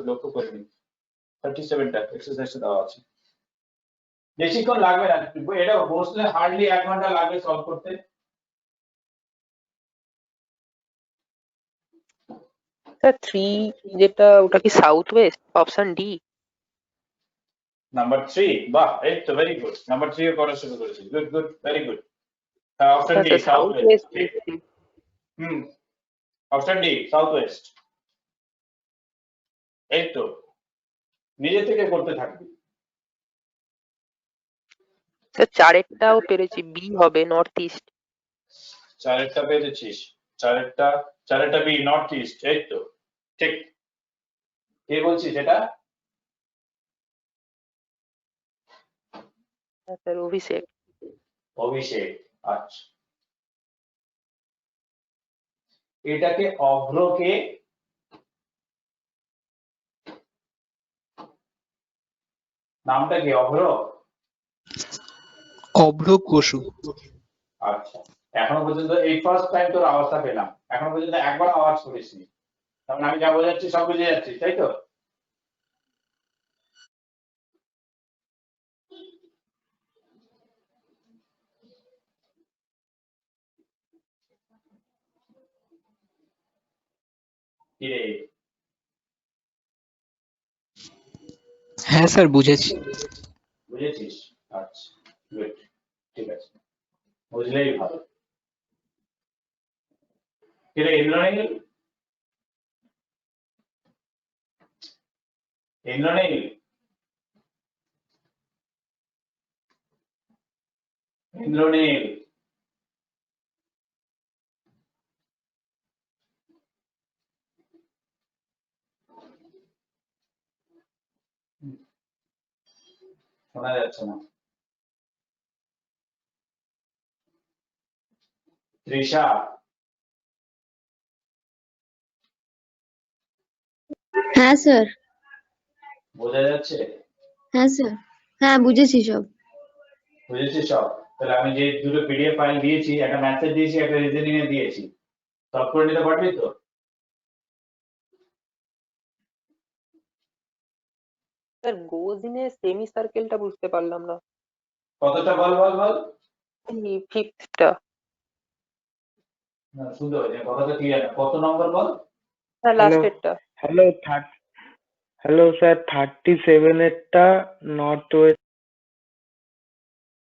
লক্ষ্য করিনি। 37টা এক্সারসাইজ দেওয়া আছে। বেশিক্ষণ লাগবে না, এটা বসলে হার্ডলি 1 ঘন্টা লাগবে সলভ করতে। স্যার 3 যেটা ওটা কি south West? Option D. Number 3, বাহ, এই তো ভেরি গুড। নাম্বার 3 এ পড়া শুরু করেছিস, good good, very good. Option হ্যাঁ D sir south south west. West. Option D south west. এই তো, নিজে থেকে করতে থাকবি। স্যার চারেরটাও পেরেছি, বি হবে নর্থ ইস্ট। চারেরটা পেয়েছিস, চারেরটা বি নর্থ ইস্ট, এই তো ঠিক। কে বলছিস এটা? হ্যাঁ স্যার অভিষেক। অভিষেক। আচ্ছা, এটাকে অভ্রকে নামটা কি অভ্র? অভ্র বসু। আচ্ছা, এখনো পর্যন্ত এই ফার্স্ট টাইম তোর আওয়াজটা পেলাম, এখনো পর্যন্ত একবার আওয়াজ করিসনি, তার মানে আমি যা বোঝাচ্ছি সব বুঝে যাচ্ছি, তাই তো? কি রে, হ্যাঁ স্যার বুঝেছি। বুঝেছিস? আচ্ছা, গুড, ঠিক আছে, বুঝলেই ভালো। কি রে ইন্দ্রনীল, ইন্দ্রনীল, ইন্দ্রনীল, শোনা যাচ্ছে না। তৃষা, হ্যাঁ স্যার। বোঝা যাচ্ছে? হ্যাঁ স্যার। হ্যাঁ বুঝেছি সব। বুঝেছিস সব? তাহলে আমি যে দুটো পিডিএফ ফাইল দিয়েছি, একটা ম্যাথের দিয়েছি, একটা রিজনিং এ দিয়েছি, সলভ করে নিতে পারবি তো? স্যার গোজিনের সেমি সার্কেলটা বুঝতে পারলাম না। কতটা বল বল বল। এই ফিফথটা। না, শুনতে পাচ্ছি না, কথাটা ক্লিয়ার না, কত নম্বর বল? হ্যাঁ হ্যালো লাস্টেরটা। হ্যালো হ্যালো স্যার, 37 এরটা নর্থ ওয়েস্ট।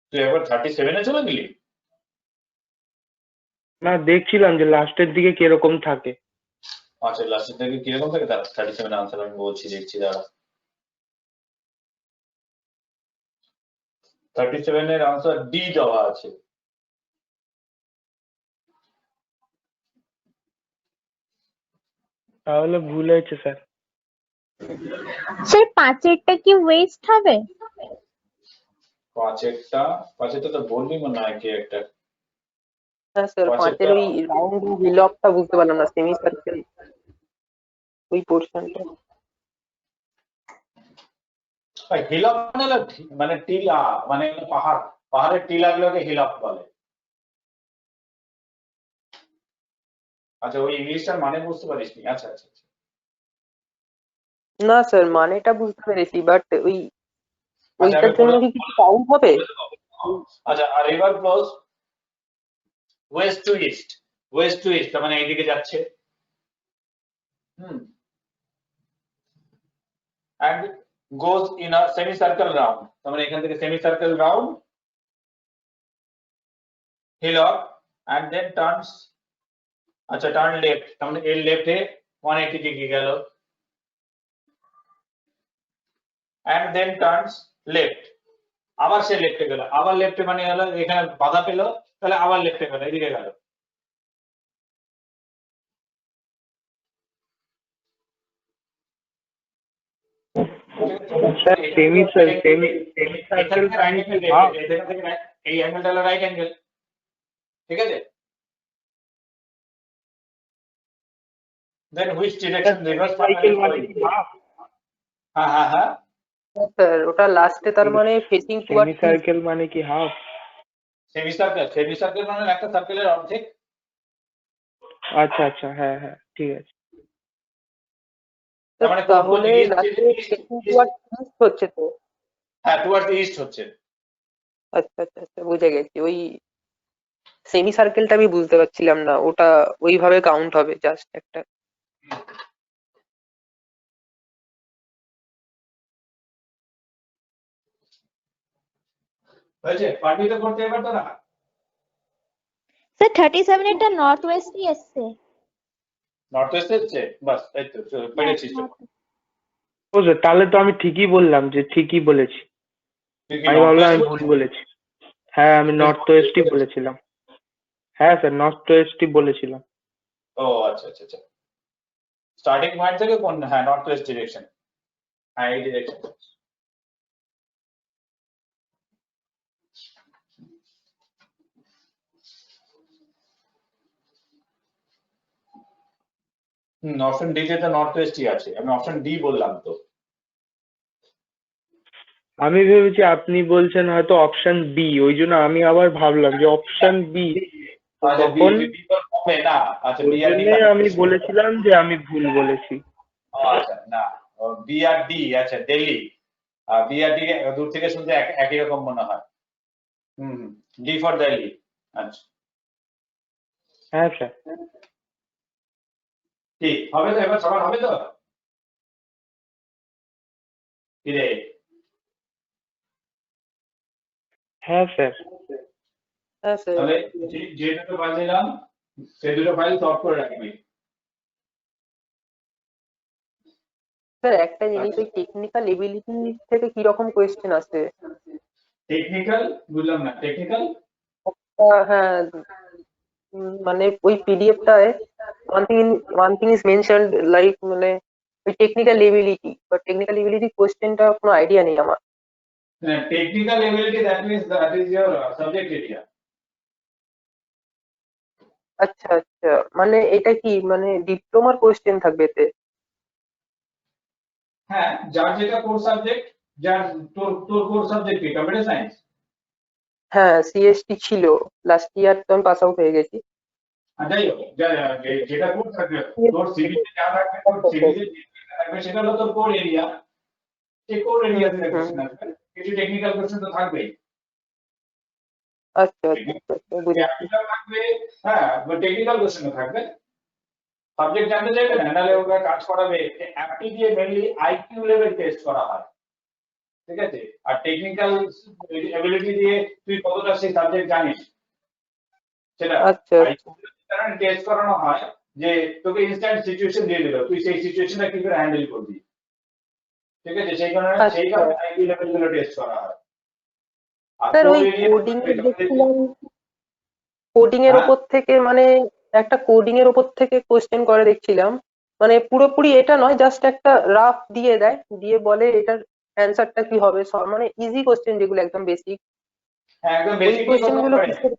তুই একবার 37 এ চলে গেলি? না, দেখছিলাম যে লাস্টের দিকে কিরকম থাকে। আচ্ছা, লাস্টের থেকে কিরকম থাকে, তার 37 আনসার আমি বলছি, দেখছি দাঁড়া। 37 এর আনসার ডি দেওয়া আছে। তাহলে ভুল হয়েছে স্যার। স্যার 5এরটা কি ওয়েস্ট হবে? পাঁচেরটা তো বলবি মনে হয় কি একটা। হ্যাঁ স্যার পাঁচেরটা 5 ওই রাউন্ড হিলকটা বুঝতে পারলাম না, সেমি সার্কেল ওই পোর্শনটা। হিলক মানে হলো মানে টিলা, মানে হলো পাহাড়, পাহাড়ের টিলাগুলোকে হিলক বলে। আচ্ছা, ওই ইংলিশটার মানে বুঝতে পারিসনি? আচ্ছা আচ্ছা আচ্ছা। না স্যার মানেটা বুঝতে পেরেছি, বাট ওই আচ্ছা, ওইটার আমি জন্য বলে কি কিছু কাউন্ট হবে? আচ্ছা, আর river flows west to east, west to east মানে এইদিকে যাচ্ছে। and goes in a semicircle round, তার মানে এখান থেকে semicircle round hillock and then turns, আচ্ছা টার্ন লেফট, তার মানে এর লেফটে 180 ডিগ্রি গেল, and then turns left, আবার সে লেফটে গেল, আবার লেফটে মানে হলো এখানে বাধা পেল, তাহলে আবার লেফটে গেল, এদিকে গেল। Sir semi circle. এখান থেকে এই অ্যাঙ্গেলটা হলো রাইট অ্যাঙ্গেল, ঠিক আছে? Then which direction reverse cycle মানে কি হাফ? হ্যাঁ হ্যাঁ হ্যাঁ, স্যার ওটা লাস্টে তার মানে ফেসিং সেমি টুয়ার্ডস সার্কেল মানে কি হাফ? সেমি সার্কেল মানে একটা সার্কেলের অর্ধেক। আচ্ছা আচ্ছা, হ্যাঁ হ্যাঁ, ঠিক আছে। তার মানে তাহলে লাস্টে ফেসিং টুয়ার্ডস ইস্ট হচ্ছে তো। হ্যাঁ টুয়ার্ডস ইস্ট হচ্ছে। আচ্ছা আচ্ছা আচ্ছা, বুঝে গেছি। ওই সেমি সার্কেলটা আমি বুঝতে পারছিলাম না, ওটা ওইভাবে কাউন্ট হবে জাস্ট একটা। হয়েছে? পারবি তো করতে এবার তোরা? স্যার 37 এটা নর্থ ওয়েস্টই এসছে। নর্থ ওয়েস্ট হচ্ছে, বাস তাই তো পেরেছিস তো। ও স্যার, তাহলে তো আমি ঠিকই বললাম, যে ঠিকই বলেছি। তুই কি আমি নর্থ ভাবলাম আমি ওয়েস্ট ভুল বলেছি। হ্যাঁ, আমি নর্থ ওয়েস্টই বলেছিলাম। হ্যাঁ স্যার, নর্থ ওয়েস্টই বলেছিলাম। ও আচ্ছা আচ্ছা আচ্ছা, স্টার্টিং পয়েন্ট থেকে কোন, হ্যাঁ নর্থ ওয়েস্ট ডিরেকশন, হ্যাঁ এই ডিরেকশন। অপশন ডি তে তো নর্থ ওয়েস্টই আছে, আমি অপশন ডি বললাম তো। আমি ভেবেছি আপনি বলছেন হয়তো অপশন বি, ওই জন্য আমি আবার ভাবলাম যে অপশন বি। আচ্ছা বি, তখন বি তো হবে না, আচ্ছা ওই বি আর ডি জন্যই আমি বলেছিলাম যে আমি ভুল বলেছি। আচ্ছা না, বি আর ডি, আচ্ছা দিল্লি, বি আর ডি দূর থেকে শুনতে একই রকম মনে হয়। D for Delhi. আচ্ছা হ্যাঁ স্যার। ঠিক হবে তো, এবার সবার হবে তো? কি রে? হ্যাঁ স্যার। হ্যাঁ স্যার। তাহলে যে দুটো ফাইল দিলাম সেই দুটো ফাইল সলভ করে রাখবি। স্যার একটা জিনিস, ওই টেকনিক্যাল এবিলিটি থেকে কি রকম কোয়েশ্চেন আসে? টেকনিক্যাল বুঝলাম না, টেকনিক্যাল হ্যাঁ, মানে ওই পিডিএফটায় one thing is mentioned like মানে ওই টেকনিক্যাল এবিলিটি বা টেকনিক্যাল এবিলিটি কোয়েশ্চেনটা কোনো আইডিয়া নেই আমার। Technical ability that means that is your subject area. আচ্ছা আচ্ছা, মানে এটা কি মানে ডিপ্লোমার কোয়েশ্চেন থাকবে এতে? হ্যাঁ যার যেটা কোর সাবজেক্ট, যার তোর তোর কোর সাবজেক্ট কি কম্পিউটার সায়েন্স? হ্যাঁ সিএসটি ছিল, লাস্ট ইয়ার তো আমি পাস আউট হয়ে গেছি। যাই হোক যেটা কোর থাকবে, তোর সিভিতে যা থাকবে, তোর সিভিতে থাকবে সেটা হলো তোর কোর এরিয়া। সেই কোর এরিয়া থেকে কোশ্চেন আসবে, কিছু টেকনিক্যাল কোশ্চেন তো থাকবেই। আচ্ছা আচ্ছা আচ্ছা, বুঝেছি। থাকবে, হ্যাঁ টেকনিক্যাল কোশ্চেন থাকবে। সাবজেক্ট জানতে চাইবে না, নাহলে ওরা কাজ করাবে অ্যাপটি দিয়ে মেনলি আইকিউ লেভেল টেস্ট করা হয়, ঠিক আছে? আর টেকনিক্যাল এবিলিটি দিয়ে তুই কতটা সেই সাবজেক্ট জানিস সেটা আচ্ছা টেস্ট করানো হয়। যে তোকে ইনস্ট্যান্ট সিচুয়েশন দিয়ে দিল, তুই সেই সিচুয়েশনটা কি করে হ্যান্ডেল করবি, ঠিক আছে? সেই কারণে আইকিউ লেভেল গুলো টেস্ট করা হয়। আর স্যার ওই core area কোডিং এর দেখছিলাম, কোডিং এর হ্যাঁ? ওপর থেকে মানে একটা কোডিং এর ওপর থেকে কোশ্চেন করে দেখছিলাম, মানে পুরোপুরি এটা নয়, জাস্ট একটা রাফ দিয়ে দেয়, দিয়ে বলে এটার অ্যান্সারটা কি হবে, মানে ইজি কোশ্চেন যেগুলো একদম বেসিক, হ্যাঁ একদম ওই বেসিক কোশ্চেন গুলো করে, কিসের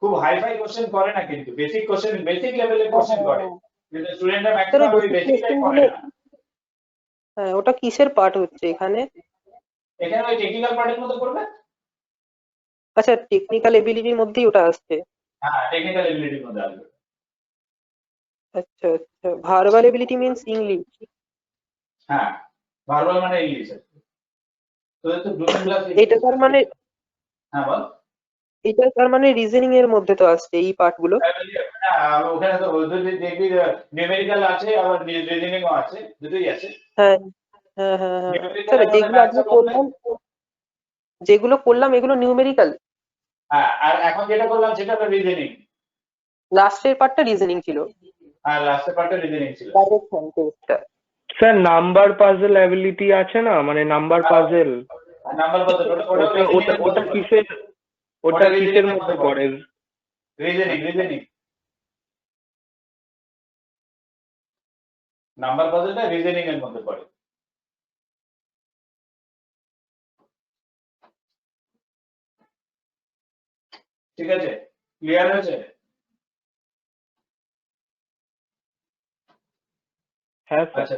খুব হাই ফাই কোশ্চেন করে না, কিন্তু বেসিক কোশ্চেন, বেসিক লেভেলের কোশ্চেন করে, কিন্তু স্টুডেন্টরা স্যার ম্যাক্সিমাম ওই ওই বেসিক বেসিকটাই কোশ্চেন করে গুলো, না। হ্যাঁ ওটা কিসের পার্ট হচ্ছে এখানে? এখানে ওই টেকনিক্যাল পার্টের মতো করবে। আচ্ছা, টেকনিক্যাল এবিলিটির মধ্যেই ওটা আসছে। হ্যাঁ টেকনিক্যাল এবিলিটির মধ্যে আসবে। আচ্ছা আচ্ছা, ভার্বাল এবিলিটি মিন্স ইংলিশ? হ্যাঁ ভার্বাল মানে ইংলিশ। তোদের তো দুটো ক্লাস, এটা তার মানে, হ্যাঁ বল। এটা তার মানে রিজনিং এর মধ্যে তো আসছে এই পার্ট গুলো? ওখানে তো যদি দেখবি নিউমেরিক্যাল আছে, আবার রিজনিং ও আছে, দুটোই আছে। হ্যাঁ হ্যাঁ হ্যাঁ হ্যাঁ। নিউমেরিক্যাল স্যার আমাদের যেগুলো করলাম এগুলো নিউমেরিক্যাল, হ্যাঁ, আর এখন যেটা করলাম সেটা হলো রিজনিং। লাস্টের পার্টটা রিজনিং ছিল। হ্যাঁ লাস্টের পার্টটা রিজনিং ছিল। ডাইরেকশন টেস্টটা। স্যার নাম্বার পাজল অ্যাবিলিটি আছে না, মানে নাম্বার পাজল, নাম্বার কত? ওটা কিসের, ওটা কিসের মধ্যে পড়ে? রিজনিং নাম্বার পাজলটা রিজনিং এর মধ্যে পড়ে। ঠিক আছে, ক্লিয়ার হয়েছে? হ্যাঁ স্যার। আচ্ছা